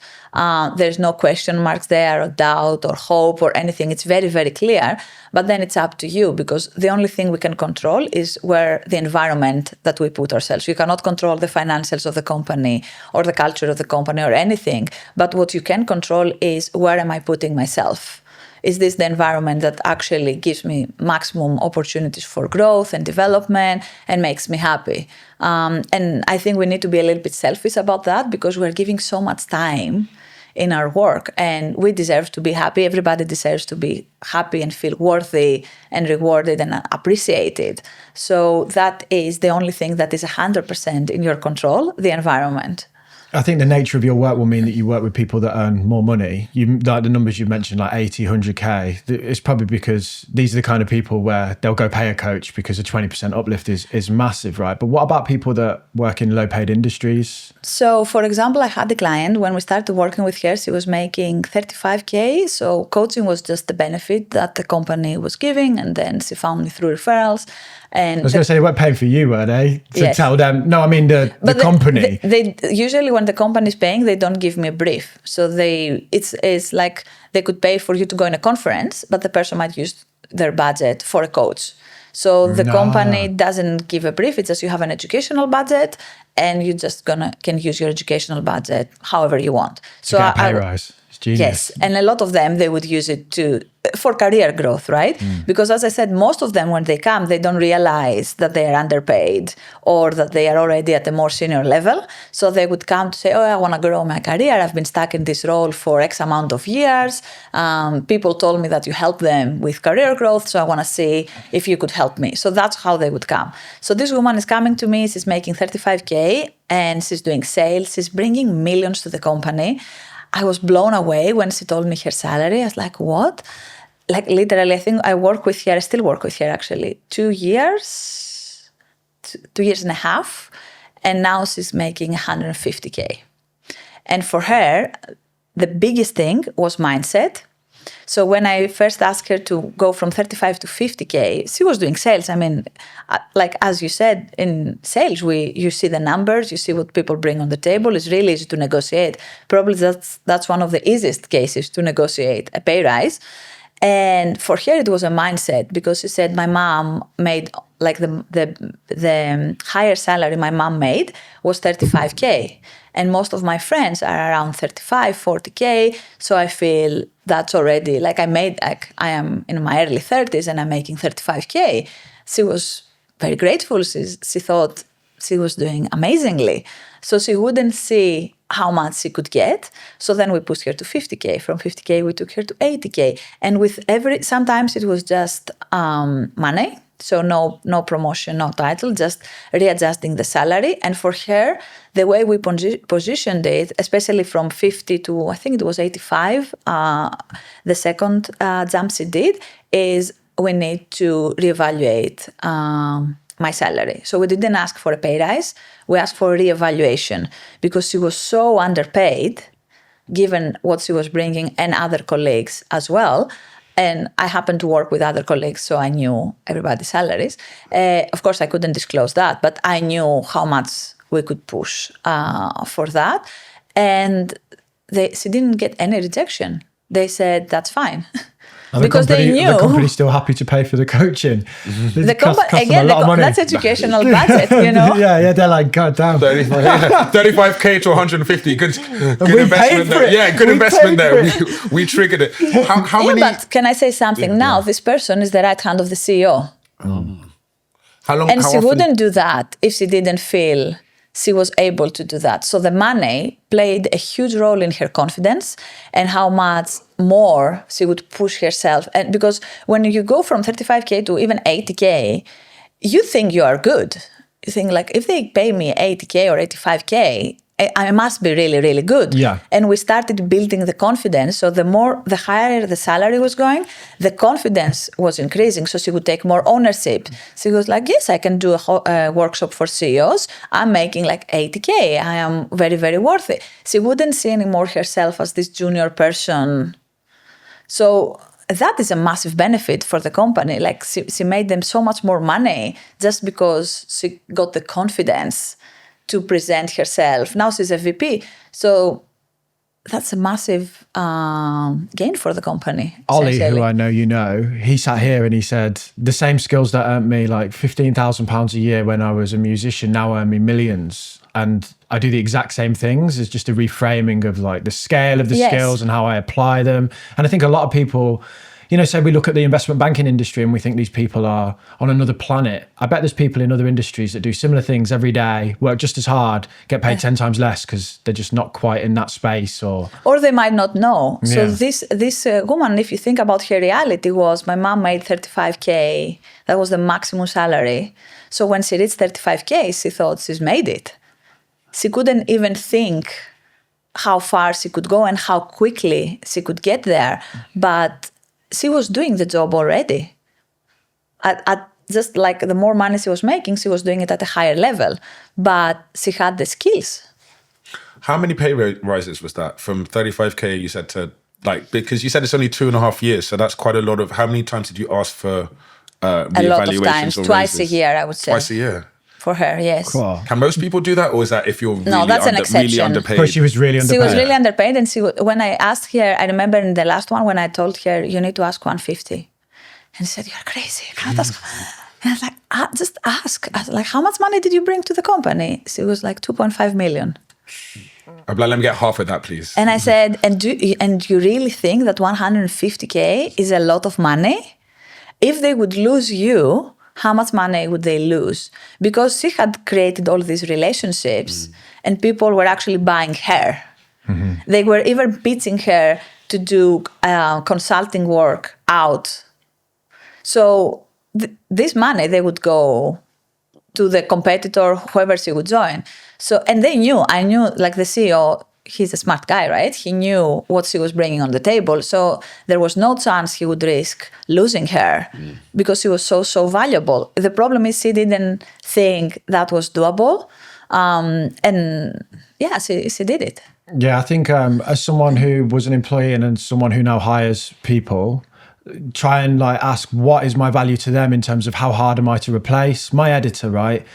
There's no question marks there or doubt or hope or anything. It's very, very clear. But then it's up to you, because the only thing we can control is where the environment that we put ourselves. You cannot control the financials of the company or the culture of the company or anything. But what you can control is, where am I putting myself? Is this the environment that actually gives me maximum opportunities for growth and development and makes me happy? And I think we need to be a little bit selfish about that, because we're giving so much time in our work and we deserve to be happy. Everybody deserves to be happy and feel worthy and rewarded and appreciated. So that is the only thing that is 100% in your control, the environment. I think the nature of your work will mean that you work with people that earn more money. You like the numbers you mentioned, like 80, 100K. It's probably because these are the kind of people where they'll go pay a coach because a 20% uplift is massive, right? But what about people that work in low paid industries? So, for example, I had a client, when we started working with her, she was making 35K. So coaching was just the benefit that the company was giving. And then she found me through referrals. And I was going to say, they weren't paying for you, were they? To yes. tell them, no, I mean the company. They usually, when the company is paying, they don't give me a brief. So it's like they could pay for you to go in a conference, but the person might use their budget for a coach. So the company doesn't give a brief. It's just you have an educational budget and you just can use your educational budget however you want. So get a pay rise. It's genius. Yes, and a lot of them, they would use it for career growth, right? Because as I said, most of them, when they come, they don't realize that they are underpaid or that they are already at a more senior level. So they would come to say, oh, I want to grow my career. I've been stuck in this role for X amount of years. People told me that you help them with career growth. So I want to see if you could help me. So that's how they would come. So this woman is coming to me. She's making 35K and she's doing sales. She's bringing millions to the company. I was blown away when she told me her salary. I was like, what? Like literally, I think I still work with her actually 2 years, 2 years and a half. And now she's making 150K. And for her, the biggest thing was mindset. So when I first asked her to go from 35 to 50K, she was doing sales. I mean, like as you said, in sales, you see the numbers, you see what people bring on the table. It's really easy to negotiate. Probably that's one of the easiest cases to negotiate a pay rise. And for her, it was a mindset, because she said, my mom made like the higher salary my mom made was 35K. And most of my friends are around 35, 40K. So I feel that's already like I am in my early 30s and I'm making 35K. She was very grateful. She thought she was doing amazingly. So she wouldn't see how much she could get. So then we pushed her to 50K. From 50K, we took her to 80K. And with sometimes it was just money. So no promotion, no title, just readjusting the salary. And for her, the way we positioned it, especially from 50 to, I think it was 85, the second jump she did, is we need to reevaluate my salary. So we didn't ask for a pay rise. We asked for a reevaluation because she was so underpaid, given what she was bringing and other colleagues as well. And I happened to work with other colleagues, so I knew everybody's salaries. Of course, I couldn't disclose that, but I knew how much we could push for that. And she didn't get any rejection. They said, that's fine. Because they knew the company's still happy to pay for the coaching. The company again, that's educational budget, you know. yeah, they're like, God damn, 35k to 150. Good investment there. Yeah, good investment there. We triggered it. How many? But can I say something now? This person is the right hand of the CEO. How long? And how she often? wouldn't do that if she didn't feel she was able to do that. So the money played a huge role in her confidence and how much more she would push herself. And because when you go from 35k to even 80k, you think you are good. You think like, if they pay me 80k or 85k, I must be really, really good. Yeah. And we started building the confidence. So the higher the salary was going, the confidence was increasing. So she would take more ownership. She was like, yes, I can do a workshop for CEOs. I'm making like 80k. I am very, very worthy. She wouldn't see anymore herself as this junior person. So that is a massive benefit for the company. Like she made them so much more money just because she got the confidence to present herself. Now she's a VP. So that's a massive gain for the company. Ollie, who I know you know, he sat here and he said, the same skills that earned me like £15,000 a year when I was a musician now earn me millions. And I do the exact same things. It's just a reframing of like the scale of the skills and how I apply them. And I think a lot of people, you know, say we look at the investment banking industry and we think these people are on another planet. I bet there's people in other industries that do similar things every day, work just as hard, get paid 10 times less because they're just not quite in that space, or they might not know. So this woman, if you think about her reality, was my mom made 35k. That was the maximum salary. So when she reached 35k, she thought she's made it. She couldn't even think how far she could go and how quickly she could get there. But she was doing the job already. At just like the more money she was making, she was doing it at a higher level. But she had the skills. How many pay rises was that? From 35k, you said, to like, because you said it's only 2.5 years. So that's quite a lot of, how many times did you ask for reevaluations? A lot of times, twice a year, I would say. Twice a year? For her, yes. Cool. Can most people do that? Or is that if you're really, that's an exception. really underpaid? But she was really underpaid. She was really underpaid. And when I asked her, I remember in the last one when I told her, you need to ask 150. And she said, you're crazy. You cannot ask. And I was like, just ask. I was like, how much money did you bring to the company? She was like 2.5 million. I'm like, let me get half of that, please. And I said, and you really think that 150k is a lot of money? If they would lose you, how much money would they lose? Because she had created all these relationships and people were actually buying her. Mm-hmm. They were even pitching her to do consulting work out. So this money, they would go to the competitor, whoever she would join. So, and I knew like the CEO, he's a smart guy, right? He knew what she was bringing on the table. So there was no chance he would risk losing her because she was so valuable. The problem is she didn't think that was doable. She did it. Yeah, I think as someone who was an employee and someone who now hires people, try and like ask what is my value to them in terms of how hard am I to replace my editor, right?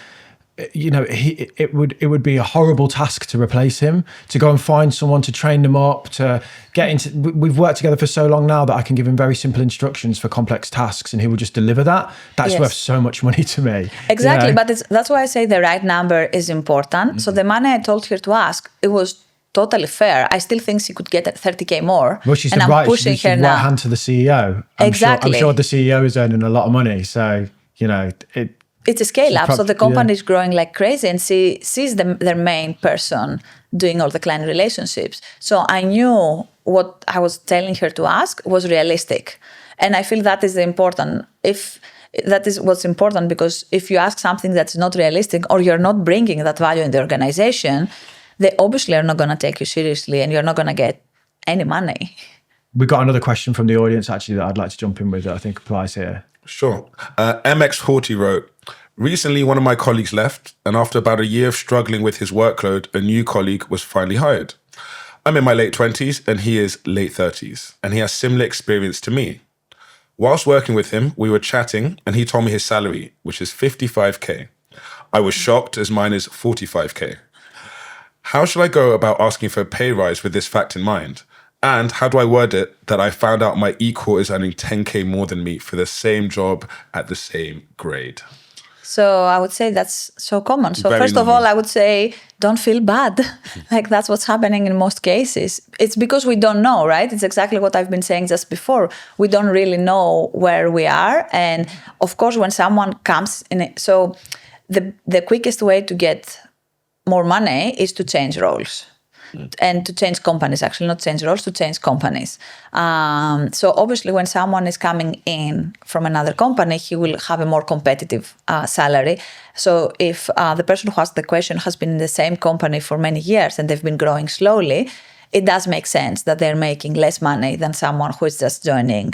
You know, it would be a horrible task to replace him, to go and find someone to train them up, to get into. We've worked together for so long now that I can give him very simple instructions for complex tasks and he will just deliver that. That's worth so much money to me. Exactly, you know? but that's why I say the right number is important. Mm-hmm. So the money I told her to ask, it was totally fair. I still think she could get 30k more. Well, she's and the I'm pushing her now. right hand to the CEO. I'm sure the CEO is earning a lot of money. So, you know, it's a scale up. So the company is growing like crazy and she's their main person doing all the client relationships. So I knew what I was telling her to ask was realistic. And I feel that is important. That is what's important, because if you ask something that's not realistic or you're not bringing that value in the organization, they obviously are not going to take you seriously and you're not going to get any money. we got another question from the audience actually that I'd like to jump in with that I think applies here. Sure. MX40 wrote, recently one of my colleagues left, and after about a year of struggling with his workload, a new colleague was finally hired. I'm in my late 20s and he is late 30s, and he has similar experience to me. Whilst working with him, we were chatting and he told me his salary, which is 55k. I was shocked as mine is 45k. How should I go about asking for a pay rise with this fact in mind? And how do I word it that I found out my equal is earning 10k more than me for the same job at the same grade? So I would say that's so common. So Very first of normal. all, I would say don't feel bad. Like that's what's happening in most cases. It's because we don't know, right? It's exactly what I've been saying just before. We don't really know where we are. And of course, when someone comes in, so the quickest way to get more money is to change roles. And to change companies, actually, not change roles, to change companies. So obviously, when someone is coming in from another company, he will have a more competitive salary. So if the person who asked the question has been in the same company for many years and they've been growing slowly, it does make sense that they're making less money than someone who is just joining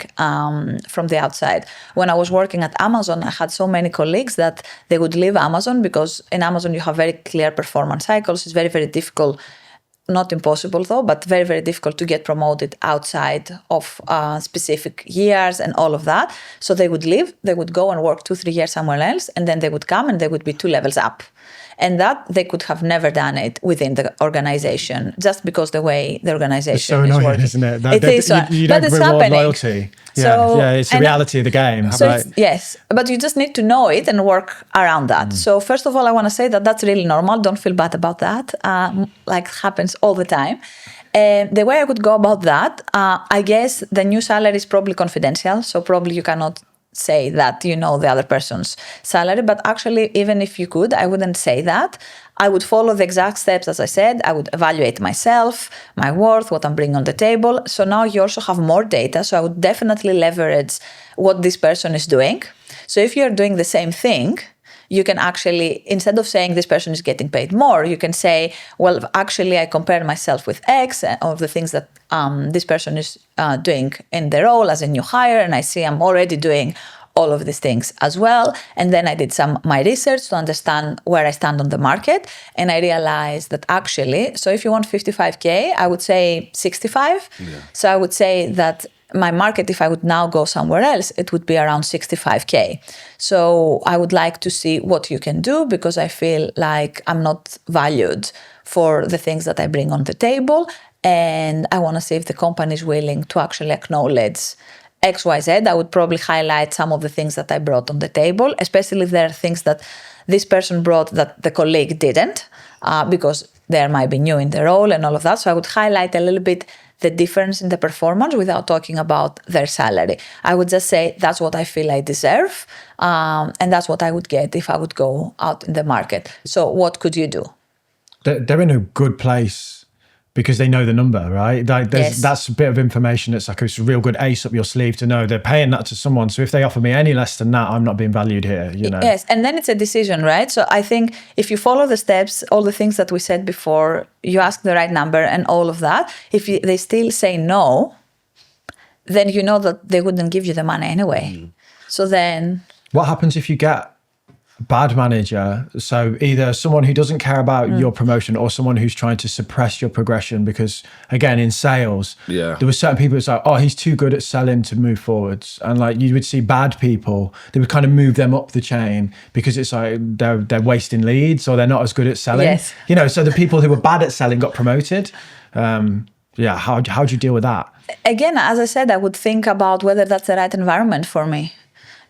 from the outside. When I was working at Amazon, I had so many colleagues that they would leave Amazon because in Amazon you have very clear performance cycles. It's very, very difficult. Not impossible though, but very, very difficult to get promoted outside of specific years and all of that. So they would leave, they would go and work 2-3 years somewhere else, and then they would come and they would be 2 levels up. And that they could have never done it within the organization, just because the way the organization It's so is annoying, working. isn't it? It is, you but don't it's reward happening. loyalty. Yeah, So- it's the and- reality of the game. So right? yes, but you just need to know it and work around that. So first of all, I want to say that that's really normal. Don't feel bad about that. Like happens all the time. The way I would go about that, I guess the new salary is probably confidential. So probably you cannot say that you know the other person's salary. But actually, even if you could, I wouldn't say that. I would follow the exact steps, as I said. I would evaluate myself, my worth, what I'm bringing on the table. So now you also have more data. So I would definitely leverage what this person is doing. So if you're doing the same thing, you can actually, instead of saying this person is getting paid more, you can say, well, actually, I compare myself with X of the things that this person is doing in the role as a new hire, and I see I'm already doing all of these things as well. And then I did my research to understand where I stand on the market. And I realized that actually, so if you want 55K, I would say 65. Yeah. So I would say that my market, if I would now go somewhere else, it would be around 65K. So I would like to see what you can do, because I feel like I'm not valued for the things that I bring on the table. And I want to see if the company is willing to actually acknowledge XYZ. I would probably highlight some of the things that I brought on the table, especially if there are things that this person brought that the colleague didn't, because they might be new in the role and all of that. So I would highlight a little bit the difference in the performance without talking about their salary. I would just say that's what I feel I deserve, and that's what I would get if I would go out in the market. So what could you do? They're in a good place because they know the number, right? Yes. That's a bit of information. It's like it's a real good ace up your sleeve to know they're paying that to someone. So if they offer me any less than that, I'm not being valued here, you know? Yes, and then it's a decision, right? So I think if you follow the steps, all the things that we said before, you ask the right number and all of that, if they still say no, then you know that they wouldn't give you the money anyway. So then... What happens if you get a bad manager? So either someone who doesn't care about your promotion or someone who's trying to suppress your progression, because again, in sales, there were certain people who's like, oh, he's too good at selling to move forwards. And like you would see bad people, they would kind of move them up the chain because it's like they're wasting leads or they're not as good at selling. Yes. You know, so the people who were bad at selling got promoted. How do you deal with that? Again, as I said, I would think about whether that's the right environment for me.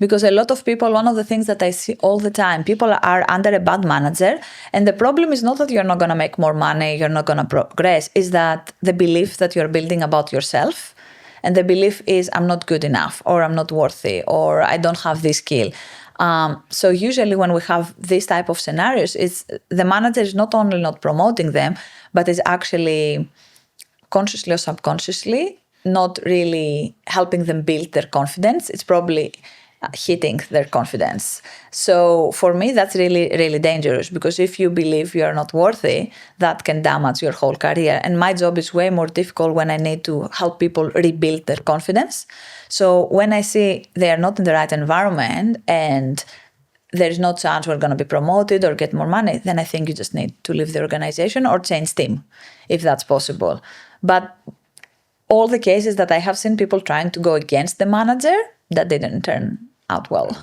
Because a lot of people, one of the things that I see all the time, people are under a bad manager. And the problem is not that you're not going to make more money, you're not going to progress, is that the belief that you're building about yourself. And the belief is, I'm not good enough, or I'm not worthy, or I don't have this skill. So usually when we have this type of scenarios, it's the manager is not only not promoting them, but is actually consciously or subconsciously not really helping them build their confidence. It's probably hitting their confidence. So for me, that's really, really dangerous, because if you believe you are not worthy, that can damage your whole career. And my job is way more difficult when I need to help people rebuild their confidence. So when I see they are not in the right environment and there is no chance we're going to be promoted or get more money, then I think you just need to leave the organization or change team, if that's possible. But all the cases that I have seen people trying to go against the manager, that didn't turn out well.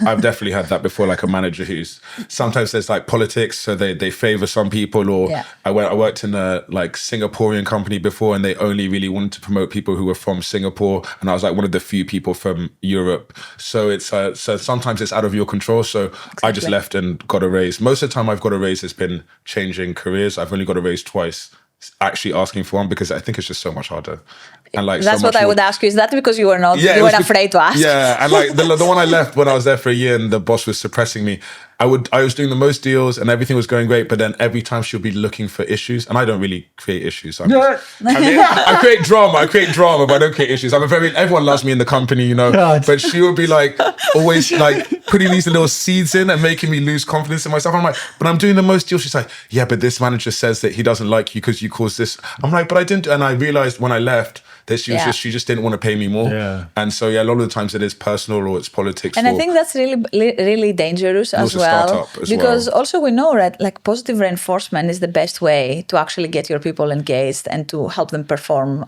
I've definitely had that before, like a manager who's sometimes there's like politics, so they favor some people. Or I worked in a like Singaporean company before, and they only really wanted to promote people who were from Singapore, and I was like one of the few people from Europe. So it's so sometimes it's out of your control. So I just left and got a raise. Most of the time I've got a raise has been changing careers. I've only got a raise twice, actually asking for one, because I think it's just so much harder. And like that's what I would ask you. Is that because you were not you were afraid to ask? Yeah, and like the one I left when I was there for a year and the boss was suppressing me, I was doing the most deals and everything was going great, but then every time she'll be looking for issues, and I don't really create issues. I create drama, but I don't create issues. Everyone loves me in the company, you know. God. But she would be like always like putting these little seeds in and making me lose confidence in myself. I'm like, but I'm doing the most deals. She's like, yeah, but this manager says that he doesn't like you because you caused this. I'm like, but I didn't. And I realized when I left that she just didn't want to pay me more. Yeah. And so a lot of the times it is personal or it's politics. And I think that's really dangerous as well. Because also we know, right, like positive reinforcement is the best way to actually get your people engaged and to help them perform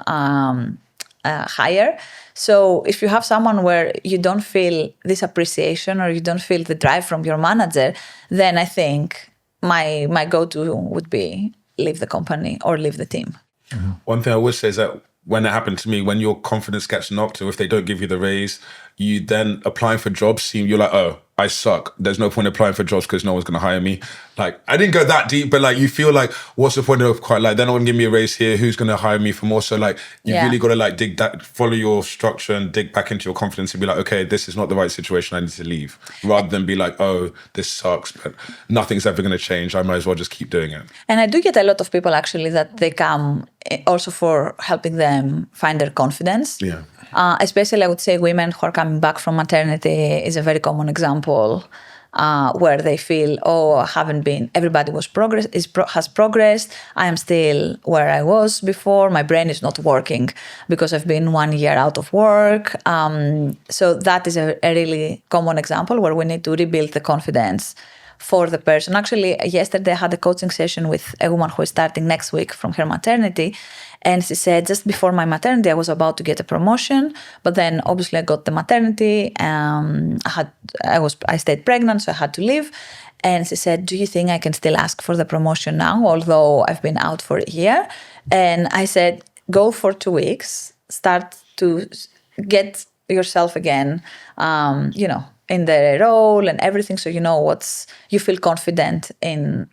higher. So if you have someone where you don't feel this appreciation or you don't feel the drive from your manager, then I think my go-to would be leave the company or leave the team. Mm-hmm. One thing I would say is that when it happened to me, when your confidence gets knocked, or if they don't give you the raise, you then applying for jobs, you're like, oh, I suck. There's no point applying for jobs because no one's going to hire me. Like, I didn't go that deep, but like, you feel like, what's the point of quite like, they're not going to give me a raise here. Who's going to hire me for more? So like, you really got to like dig that, follow your structure and dig back into your confidence and be like, okay, this is not the right situation. I need to leave, rather than be like, oh, this sucks, but nothing's ever going to change. I might as well just keep doing it. And I do get a lot of people actually that they come also for helping them find their confidence. Yeah. Especially, I would say women who are coming back from maternity is a very common example where they feel, oh, I haven't been, everybody has progressed. I am still where I was before. My brain is not working because I've been 1 year out of work. So that is a really common example where we need to rebuild the confidence for the person. Actually, yesterday I had a coaching session with a woman who is starting next week from her maternity. And she said, just before my maternity, I was about to get a promotion, but then obviously I got the maternity. I stayed pregnant, so I had to leave. And she said, do you think I can still ask for the promotion now, although I've been out for a year? And I said, go for 2 weeks, start to get yourself again, in the role and everything, so you feel confident in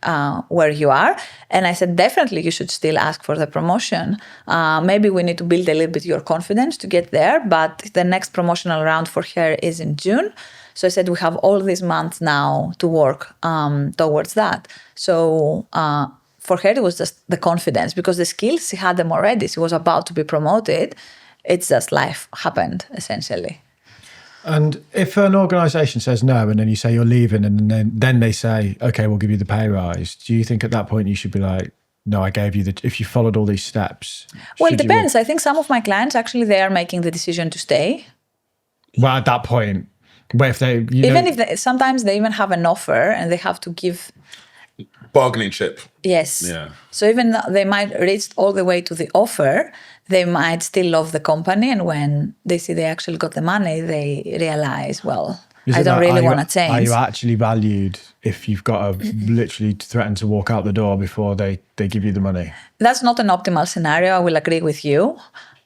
where you are. And I said, definitely you should still ask for the promotion. Maybe we need to build a little bit your confidence to get there, but the next promotional round for her is in June. So I said, we have all these months now to work towards that. So for her, it was just the confidence, because the skills, she had them already. She was about to be promoted. It's just life happened, essentially. And if an organisation says no, and then you say you're leaving, and then they say, okay, we'll give you the pay rise, do you think at that point you should be like, no, I gave you if you followed all these steps? Well, it depends. I think some of my clients, actually, they are making the decision to stay. Well, at that point, where if they... sometimes they even have an offer and they have to give... Bargaining chip. Yes. Yeah. So even though they might reach all the way to the offer, they might still love the company. And when they see they actually got the money, they realize, well, I don't really want to change. Are you actually valued if you've got to literally threaten to walk out the door before they give you the money? That's not an optimal scenario. I will agree with you.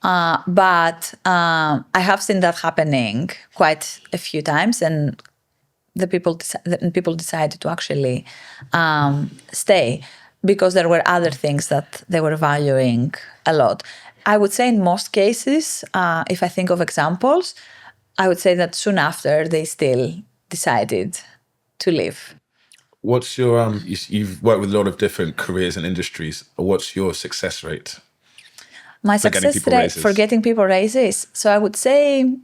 But I have seen that happening quite a few times. And people decided to actually stay because there were other things that they were valuing a lot. I would say in most cases, if I think of examples, I would say that soon after they still decided to leave. What's your, you've worked with a lot of different careers and industries. What's your success rate? My success rate for getting people raises. So I would say,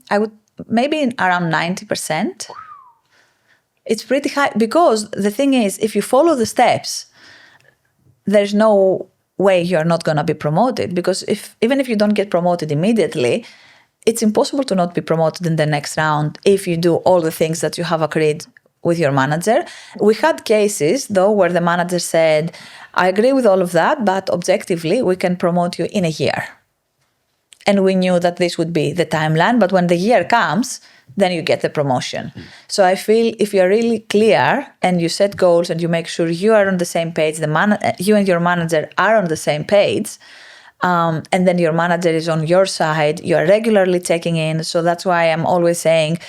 maybe around 90%. It's pretty high because the thing is, if you follow the steps, there's no way you're not going to be promoted, because even if you don't get promoted immediately, it's impossible to not be promoted in the next round if you do all the things that you have agreed with your manager. We had cases, though, where the manager said, I agree with all of that, but objectively, we can promote you in a year. And we knew that this would be the timeline, but when the year comes, then you get the promotion. So I feel if you're really clear and you set goals and you make sure you are on the same page, you and your manager are on the same page, and then your manager is on your side, you are regularly checking in. So that's why I'm always saying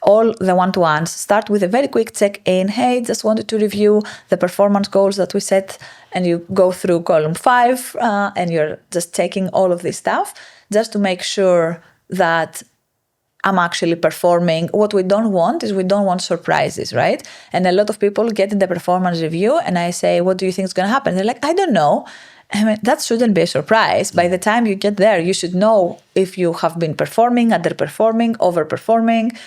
all the one-to-ones start with a very quick check-in. Hey, just wanted to review the performance goals that we set, and you go through column 5 and you're just checking all of this stuff just to make sure that I'm actually performing. What we don't want is we don't want surprises, right? And a lot of people get in the performance review and I say, what do you think is going to happen? They're like, I don't know. I mean, that shouldn't be a surprise. By the time you get there, you should know if you have been performing, underperforming, overperforming.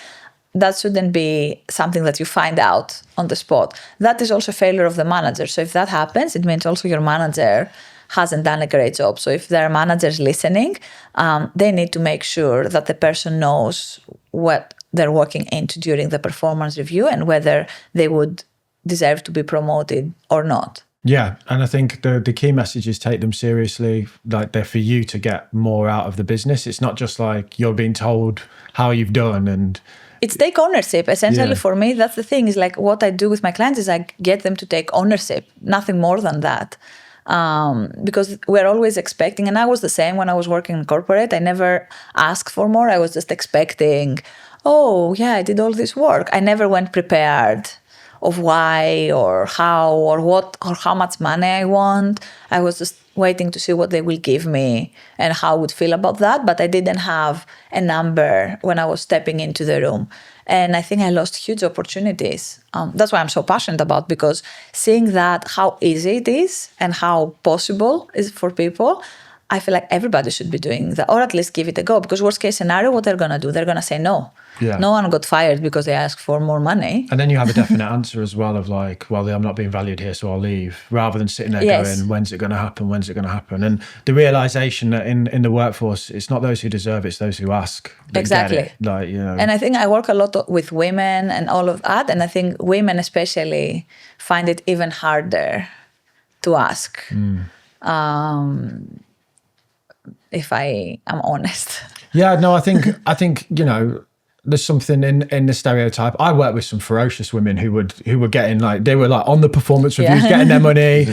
That shouldn't be something that you find out on the spot. That is also a failure of the manager. So if that happens, it means also your manager hasn't done a great job. So if there are managers listening, they need to make sure that the person knows what they're walking into during the performance review and whether they would deserve to be promoted or not. Yeah, and I think the key message is take them seriously. Like, they're for you to get more out of the business. It's not just like you're being told how you've done and... It's take ownership. Essentially, for me, that's the thing, is like what I do with my clients is I get them to take ownership, nothing more than that. Because we're always expecting, and I was the same when I was working in corporate. I never asked for more. I was just expecting, oh, yeah, I did all this work. I never went prepared of why or how or what or how much money I want. I was just waiting to see what they will give me and how I would feel about that. But I didn't have a number when I was stepping into the room. And I think I lost huge opportunities. That's why I'm so passionate about, because seeing that how easy it is and how possible is for people, I feel like everybody should be doing that, or at least give it a go. Because worst case scenario, what they're going to do? They're going to say no. Yeah. No one got fired because they asked for more money. And then you have a definite answer as well of like, well, I'm not being valued here, so I'll leave, rather than sitting there going, when's it going to happen? When's it going to happen? And the realization that in the workforce, it's not those who deserve, it's those who ask. Exactly. Like, you know. And I think I work a lot with women and all of that. And I think women especially find it even harder to ask. If I am honest. Yeah, no, I think, you know, there's something in the stereotype. I worked with some ferocious women who were getting like, they were like on the performance reviews, getting their money,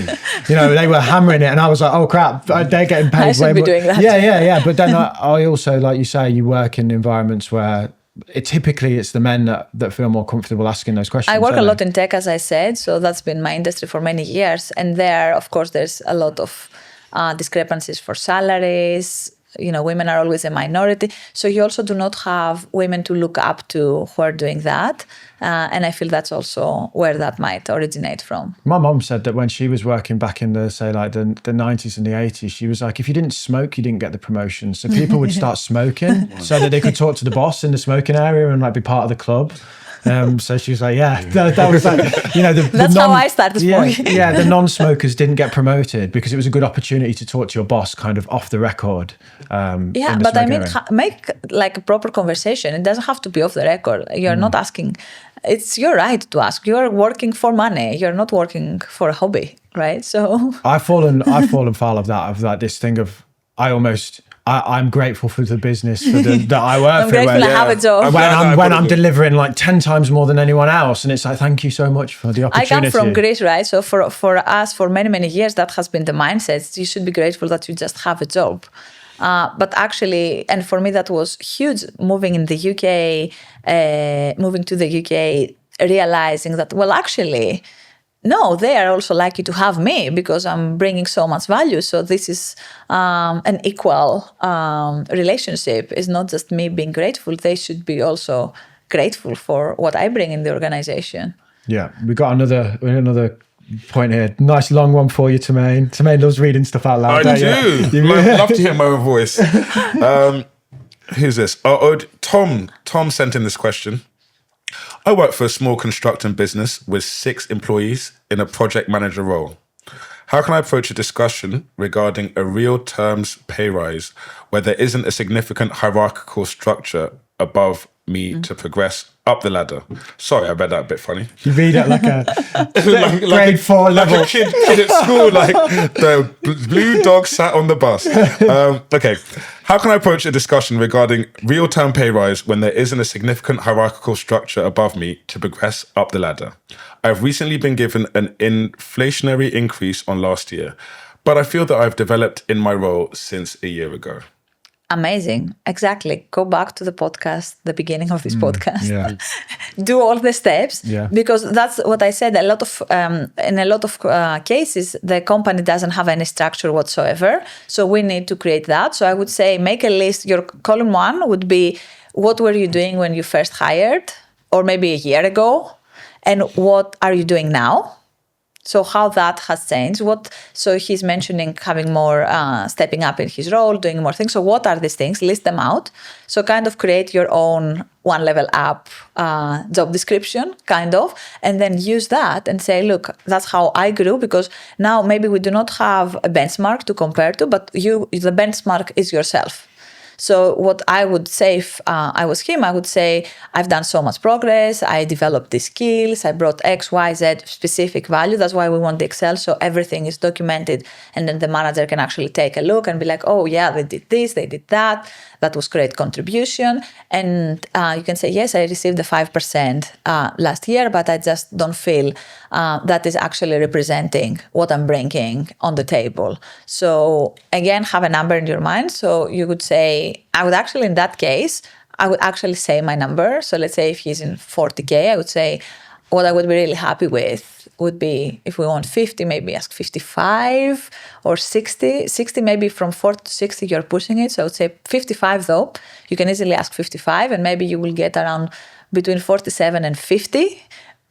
you know, they were hammering it. And I was like, oh crap, they're getting paid. I should be doing that. Yeah. But then I also, like you say, you work in environments where typically it's the men that feel more comfortable asking those questions. I work a lot in tech, as I said, so that's been my industry for many years. And there, of course, there's a lot of discrepancies for salaries. You know, women are always a minority. So you also do not have women to look up to who are doing that. And I feel that's also where that might originate from. My mom said that when she was working back in the, say, like the 90s and the 80s, she was like, if you didn't smoke, you didn't get the promotion. So people would start smoking so that they could talk to the boss in the smoking area and like be part of the club. So she was like, yeah, that was like, you know, that's how I started smoking. Yeah, the non-smokers didn't get promoted because it was a good opportunity to talk to your boss kind of off the record. Yeah, but I mean, make like a proper conversation. It doesn't have to be off the record. You're not asking. It's your right to ask. You're working for money. You're not working for a hobby, right? So I've fallen foul of that, of like this thing of I'm grateful for the business that I work for. I'm grateful I have a job. When I'm delivering like 10 times more than anyone else. And it's like, thank you so much for the opportunity. I come from Greece, right? So for us, for many, many years, that has been the mindset. You should be grateful that you just have a job. But actually, and for me, that was huge moving to the UK, realizing that, well, actually, no, they are also lucky to have me because I'm bringing so much value. So this is an equal relationship. It's not just me being grateful. They should be also grateful for what I bring in the organization. Yeah, we got another point here. Nice long one for you, Tremaine. Tremaine loves reading stuff out loud. I do. Love to hear my own voice. Who's this? Tom sent in this question. I work for a small construction business with 6 employees in a project manager role. How can I approach a discussion regarding a real terms pay rise where there isn't a significant hierarchical structure above me to progress up the ladder? Sorry, I read that a bit funny. You read it like a grade 4 level. Like a kid at school, like the blue dog sat on the bus. Okay. How can I approach a discussion regarding real term pay rise when there isn't a significant hierarchical structure above me to progress up the ladder? I've recently been given an inflationary increase on last year, but I feel that I've developed in my role since a year ago. Amazing. Exactly. Go back to the podcast, the beginning of this podcast. Yeah. Do all the steps, Yeah. because that's what I said. In a lot of cases, the company doesn't have any structure whatsoever. So we need to create that. So I would say make a list. Your column 1 would be, what were you doing when you first hired, or maybe a year ago, and what are you doing now? So how that has changed. So he's mentioning having more, stepping up in his role, doing more things. So what are these things? List them out. So kind of create your own one level up job description, kind of, and then use that and say, look, that's how I grew, because now maybe we do not have a benchmark to compare to, but the benchmark is yourself. So what I would say if I was him, I would say, I've done so much progress. I developed these skills. I brought X, Y, Z specific value. That's why we want the Excel. So everything is documented. And then the manager can actually take a look and be like, oh, yeah, they did this, they did that. That was great contribution. And you can say, yes, I received the 5% last year, but I just don't feel that is actually representing what I'm bringing on the table. So again, have a number in your mind. So you would say, I would actually, in that case, I would actually say my number. So let's say if he's in 40K, I would say what I would be really happy with would be, if we want 50, maybe ask 55 or 60. 60, maybe from 40 to 60, you're pushing it. So I would say 55 though. You can easily ask 55 and maybe you will get around between 47 and 50.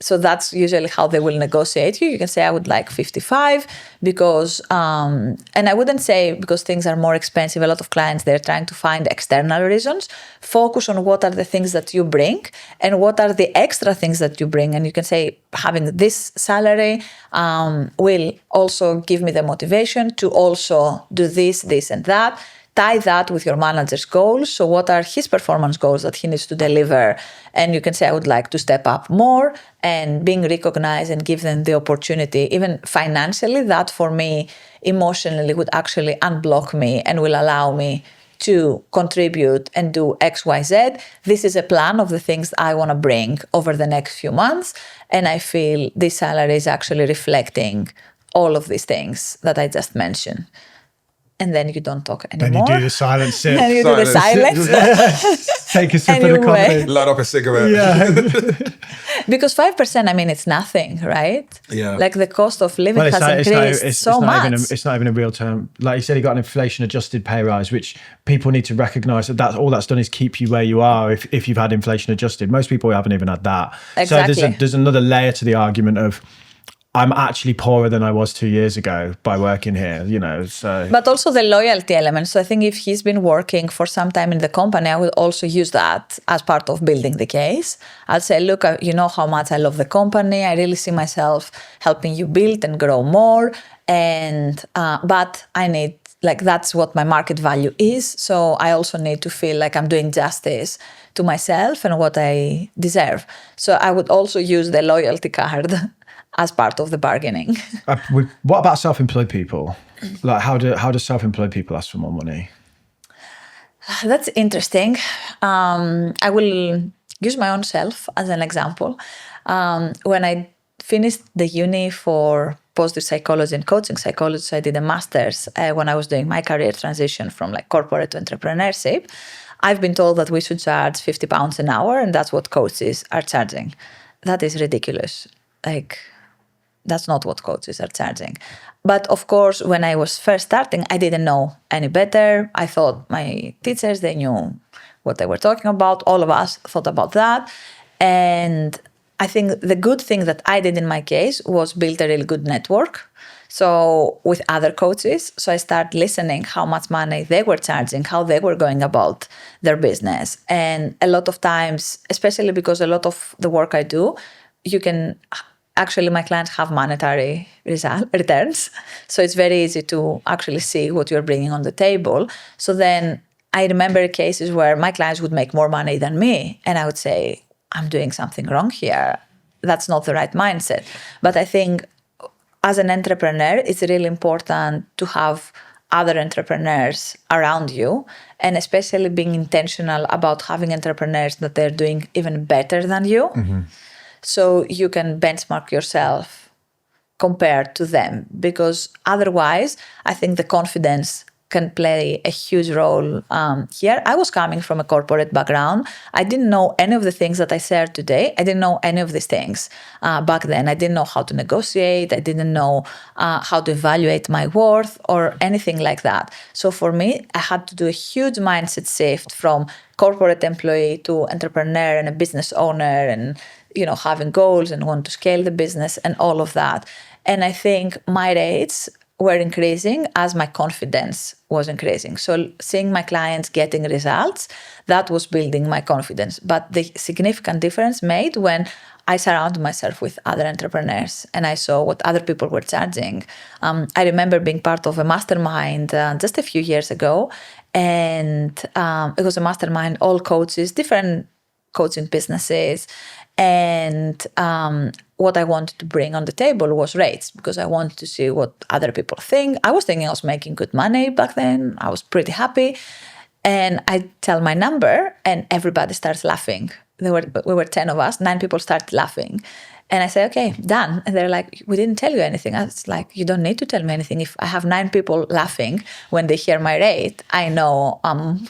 So that's usually how they will negotiate you. You can say, I would like 55 because, and I wouldn't say because things are more expensive. A lot of clients, they're trying to find external reasons. Focus on what are the things that you bring and what are the extra things that you bring. And you can say, having this salary will also give me the motivation to also do this, this, and that. Tie that with your manager's goals. So what are his performance goals that he needs to deliver? And you can say, I would like to step up more, and being recognized and give them the opportunity, even financially, that for me, emotionally would actually unblock me and will allow me to contribute and do X, Y, Z. This is a plan of the things I want to bring over the next few months. And I feel this salary is actually reflecting all of these things that I just mentioned. And then you don't talk anymore. Then you do the silent sip. And you do the silence. Take a sip And of the you coffee. wait. Light up a cigarette. Yeah. Because 5%, I mean, it's nothing, right? Yeah. Like the cost of living has increased so much. It's not even a real term. Like you said, you got an inflation-adjusted pay rise, which people need to recognise that all that's done is keep you where you are if you've had inflation-adjusted. Most people haven't even had that. Exactly. So there's another layer to the argument of, I'm actually poorer than I was 2 years ago by working here, so. But also the loyalty element. So I think if he's been working for some time in the company, I will also use that as part of building the case. I'll say, look, you know how much I love the company. I really see myself helping you build and grow more. And, but I need, that's what my market value is. So I also need to feel like I'm doing justice to myself and what I deserve. So I would also use the loyalty card as part of the bargaining. What about self-employed people? Like, how do self-employed people ask for more money? That's interesting. I will use my own self as an example. When I finished the uni for positive psychology and coaching psychology, so I did a master's when I was doing my career transition from corporate to entrepreneurship. I've been told that we should charge £50 an hour, and that's what coaches are charging. That is ridiculous. That's not what coaches are charging. But of course, when I was first starting, I didn't know any better. I thought my teachers, they knew what they were talking about. All of us thought about that. And I think the good thing that I did in my case was build a really good network. So with other coaches, so I started listening how much money they were charging, how they were going about their business. And a lot of times, especially because a lot of the work I do, you can actually, my clients have monetary returns. So it's very easy to actually see what you're bringing on the table. So then I remember cases where my clients would make more money than me. And I would say, I'm doing something wrong here. That's not the right mindset. But I think as an entrepreneur, it's really important to have other entrepreneurs around you, and especially being intentional about having entrepreneurs that they're doing even better than you. Mm-hmm. So you can benchmark yourself compared to them, because otherwise, I think the confidence can play a huge role here. I was coming from a corporate background. I didn't know any of the things that I shared today. I didn't know any of these things back then. I didn't know how to negotiate. I didn't know how to evaluate my worth or anything like that. So for me, I had to do a huge mindset shift from corporate employee to entrepreneur and a business owner, and having goals and want to scale the business and all of that. And I think my rates were increasing as my confidence was increasing. So seeing my clients getting results, that was building my confidence. But the significant difference made when I surrounded myself with other entrepreneurs and I saw what other people were charging. I remember being part of a mastermind just a few years ago, and it was a mastermind, all coaches, different coaching businesses. And what I wanted to bring on the table was rates, because I wanted to see what other people think. I was thinking I was making good money back then. I was pretty happy. And I tell my number and everybody starts laughing. We were 10 of us, 9 people started laughing. And I say, okay, done. And they're like, we didn't tell you anything. I was like, you don't need to tell me anything. If I have 9 people laughing when they hear my rate, I know I'm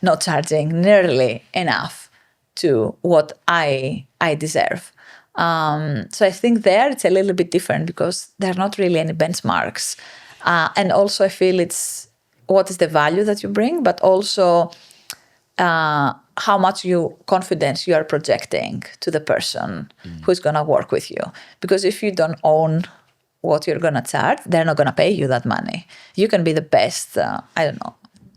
not charging nearly enough to what I deserve. So I think there it's a little bit different because there are not really any benchmarks. And also I feel it's what is the value that you bring, but also how much confidence you are projecting to the person who's going to work with you. Because if you don't own what you're going to charge, they're not going to pay you that money. You can be the best,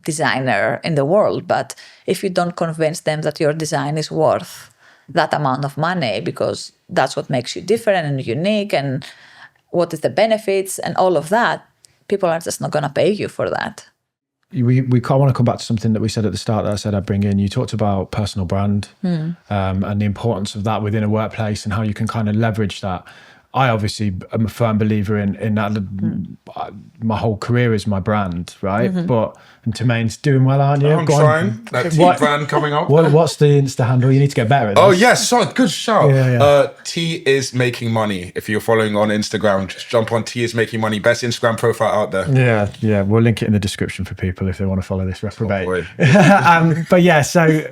designer in the world, but if you don't convince them that your design is worth that amount of money, because that's what makes you different and unique, and what is the benefits and all of that, people are just not going to pay you for that. We want to come back to something that we said at the start that I said I'd bring in. You talked about personal brand and the importance of that within a workplace and how you can kind of leverage that. I obviously am a firm believer in that. My whole career is my brand, right? Mm-hmm. And Temain's doing well, aren't you? I'm trying. That T brand coming up. What's the Insta handle? You need to get better at this. Oh, yes. Sorry, good shout. Yeah. T is making money. If you're following on Instagram, just jump on T is making money. Best Instagram profile out there. Yeah. We'll link it in the description for people if they want to follow this reprobate. But yeah, so...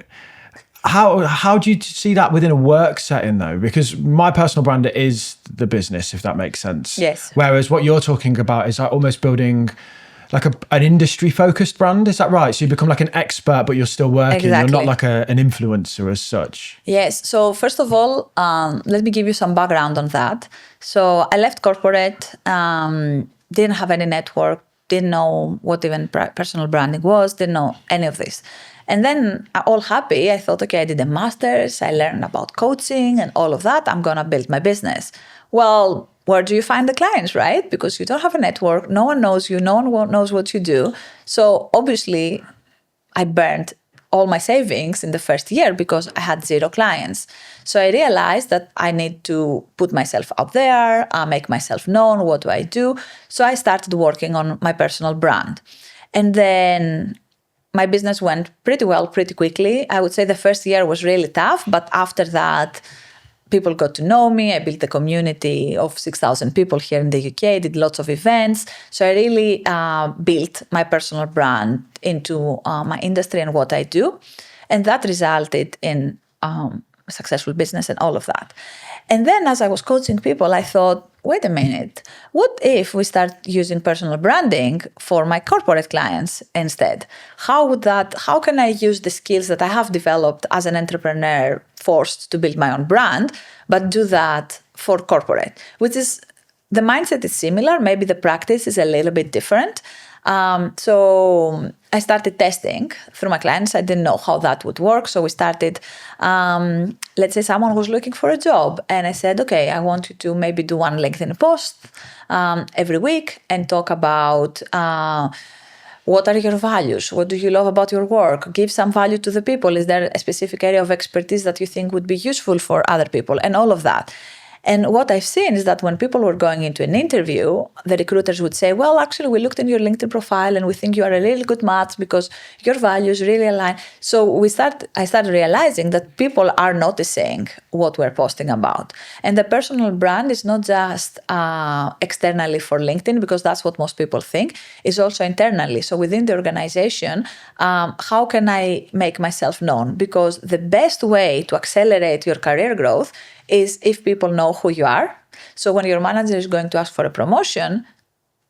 How do you see that within a work setting though? Because my personal brand is the business, if that makes sense. Yes. Whereas what you're talking about is like almost building like an industry focused brand. Is that right? So you become like an expert, but you're still working. Exactly. You're not like an influencer as such. Yes. So first of all, let me give you some background on that. So I left corporate, didn't have any network, didn't know what even personal branding was, didn't know any of this. And then all happy, I thought, okay, I did a master's, I learned about coaching and all of that. I'm going to build my business. Well, where do you find the clients, right? Because you don't have a network. No one knows you. No one knows what you do. So obviously, I burned all my savings in the first year because I had 0 clients. So I realized that I need to put myself out there, make myself known. What do I do? So I started working on my personal brand. And then my business went pretty well, pretty quickly. I would say the first year was really tough, but after that, people got to know me. I built a community of 6,000 people here in the UK, did lots of events. So I really built my personal brand into my industry and what I do. And that resulted in a successful business and all of that. And then as I was coaching people, I thought, wait a minute, what if we start using personal branding for my corporate clients instead? How can I use the skills that I have developed as an entrepreneur, forced to build my own brand, but do that for corporate, which is the mindset is similar. Maybe the practice is a little bit different. So I started testing through my clients. I didn't know how that would work. So we started, let's say someone was looking for a job. And I said, okay, I want you to maybe do one LinkedIn post every week and talk about what are your values? What do you love about your work? Give some value to the people. Is there a specific area of expertise that you think would be useful for other people? And all of that. And what I've seen is that when people were going into an interview, the recruiters would say, well, actually, we looked in your LinkedIn profile and we think you are a really good match because your values really align. So I started realizing that people are noticing what we're posting about. And the personal brand is not just externally for LinkedIn, because that's what most people think, it's also internally. So within the organization, how can I make myself known? Because the best way to accelerate your career growth is if people know who you are. So when your manager is going to ask for a promotion,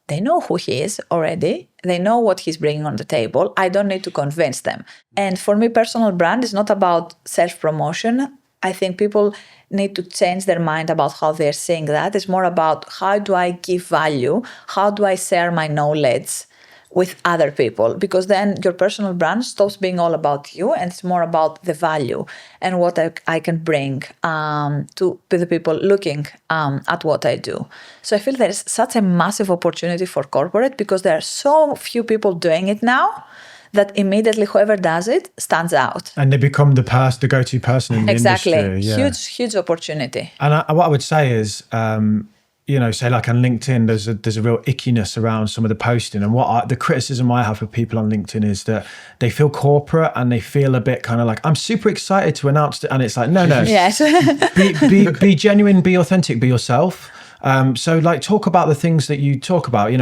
they know who he is already. They know what he's bringing on the table. I don't need to convince them. And for me, personal brand is not about self-promotion. I think people need to change their mind about how they're seeing that. It's more about how do I give value? How do I share my knowledge with other people? Because then your personal brand stops being all about you and it's more about the value and what I can bring to the people looking at what I do. So I feel there's such a massive opportunity for corporate because there are so few people doing it now that immediately whoever does it stands out. And they become the go-to person in the industry. Yeah. Huge opportunity. And what I would say is, say like on LinkedIn, there's a real ickiness around some of the posting. And the criticism I have for people on LinkedIn is that they feel corporate and they feel a bit kind of like, I'm super excited to announce it. And it's like, no. Yes. be genuine, be authentic, be yourself. So like talk about the things that you talk about.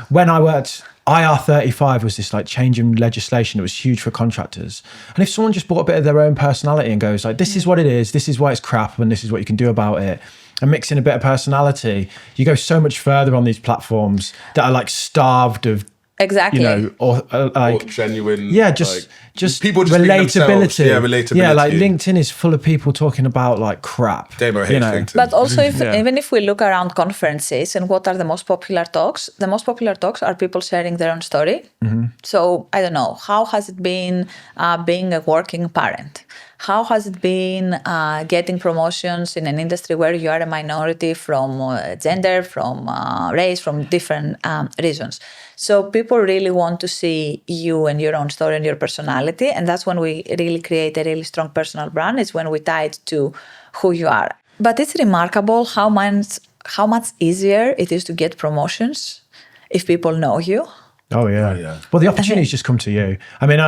When I worked, IR35 was this like change in legislation. It was huge for contractors. And if someone just brought a bit of their own personality and goes like, this is what it is, this is why it's crap, and this is what you can do about it, and mix in a bit of personality, you go so much further on these platforms that are like starved of or genuine. Yeah, just people just relatability. Relatability. Yeah, like LinkedIn is full of people talking about like crap. Demo hates LinkedIn. But also, even if we look around conferences and what are the most popular talks, the most popular talks are people sharing their own story. Mm-hmm. So I don't know, how has it been being a working parent? How has it been getting promotions in an industry where you are a minority from gender, from race, from different reasons? So people really want to see you and your own story and your personality. And that's when we really create a really strong personal brand. It's when we tie it to who you are. But it's remarkable how much easier it is to get promotions if people know you. Oh yeah. Well, the opportunities just come to you. I mean,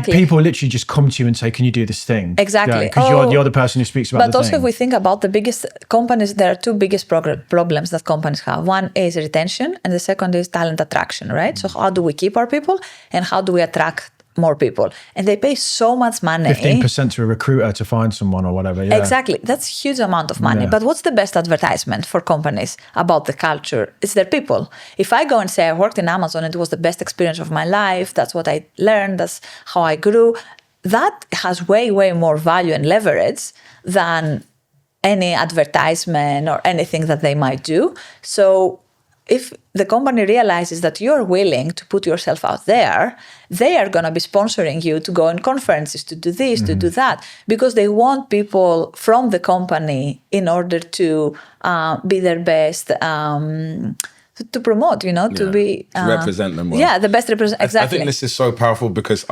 people literally just come to you and say, "Can you do this thing?" Exactly, because you're the person who speaks about. But also, if we think about the biggest companies, there are two biggest problems that companies have. One is retention, and the second is talent attraction. Right. So, how do we keep our people, and how do we attract more people? And they pay so much money. 15% to a recruiter to find someone or whatever. Yeah. Exactly. That's a huge amount of money. Yeah. But what's the best advertisement for companies about the culture? It's their people. If I go and say I worked in Amazon, it was the best experience of my life, that's what I learned, that's how I grew, that has way, way more value and leverage than any advertisement or anything that they might do. So if the company realizes that you're willing to put yourself out there, they are going to be sponsoring you to go on conferences, to do this, to do that, because they want people from the company in order to be their best, to promote, to be... to represent them well. Yeah, the best represent. Exactly. I think this is so powerful because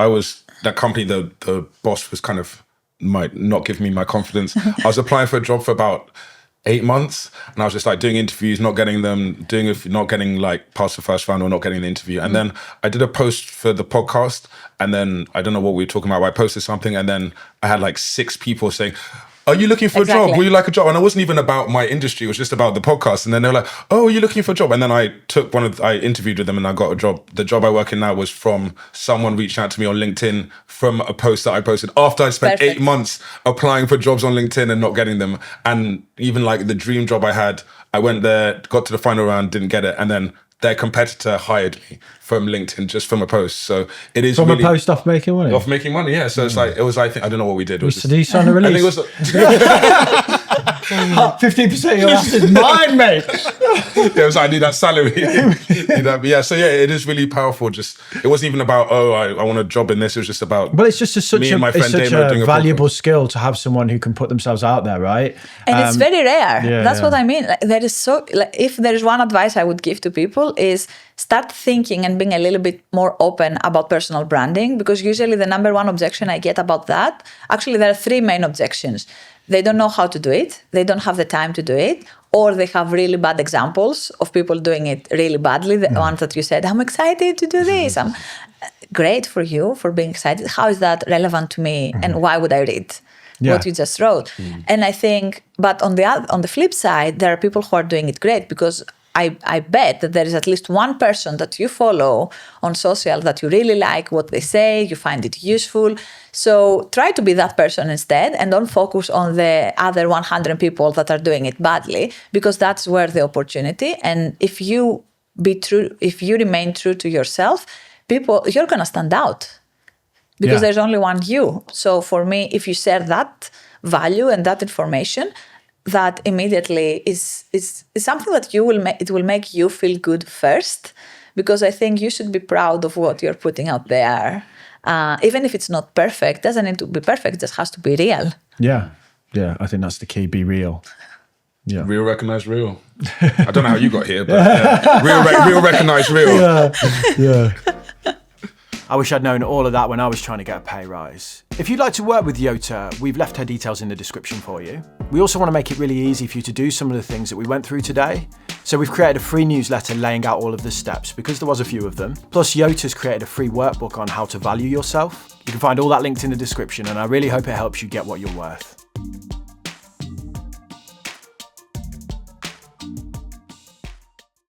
that company, the boss was kind of, might not give me my confidence. I was applying for a job for about 8 months, and I was just like doing interviews, not getting them, not getting like past the first round or not getting the interview. And then I did a post for the podcast, and then I don't know what we were talking about, but I posted something, and then I had like 6 people saying, "Are you looking for a job? Would you like a job?" And it wasn't even about my industry, it was just about the podcast. And then they were like, "Oh, are you looking for a job?" And then I interviewed with them and I got a job. The job I work in now was from someone reaching out to me on LinkedIn from a post that I posted after I spent 8 months applying for jobs on LinkedIn and not getting them. And even like the dream job I had, I went there, got to the final round, didn't get it. And then their competitor hired me from LinkedIn just from a post. So it is From really a post off making money? off making money, yeah. So it's like, it was, I think, I don't know what we did. It was So did you sign a I think release? it was, 15% of your ass is mine, mate. yeah, it was, I need that salary. But yeah, so yeah, it is really powerful. Just, it wasn't even about, I want a job in this. It was just about, Well, it's just such me and my friend such Damo doing a a valuable podcast. skill to have someone who can put themselves out there, right? And it's very rare. yeah, That's yeah. what I mean. Like, there is so, like, if there is one advice I would give to people is start thinking and being a little bit more open about personal branding, because usually the number one objection I get about that, actually there are three main objections. They don't know how to do it, they don't have the time to do it, or they have really bad examples of people doing it really badly. The ones that you said, I'm excited to do this. I'm great for you for being excited. How is that relevant to me? And why would I read what you just wrote? And I think, but on the flip side, there are people who are doing it great, because I bet that there is at least one person that you follow on social that you really like what they say, you find it useful. So try to be that person instead, and don't focus on the other 100 people that are doing it badly, because that's where the opportunity. And if you remain true to yourself, you're going to stand out, because there's only one you. So for me, if you share that value and that information, that immediately is something that it will make you feel good first, because I think you should be proud of what you're putting out there. Even if it's not perfect, doesn't need to be perfect, it just has to be real. Yeah. I think that's the key. Be real. Yeah. real recognize real. I don't know how you got here, but yeah. real recognize real. Yeah. I wish I'd known all of that when I was trying to get a pay rise. If you'd like to work with Yota, we've left her details in the description for you. We also want to make it really easy for you to do some of the things that we went through today. So we've created a free newsletter laying out all of the steps, because there was a few of them. Plus, Yota's created a free workbook on how to value yourself. You can find all that linked in the description, and I really hope it helps you get what you're worth.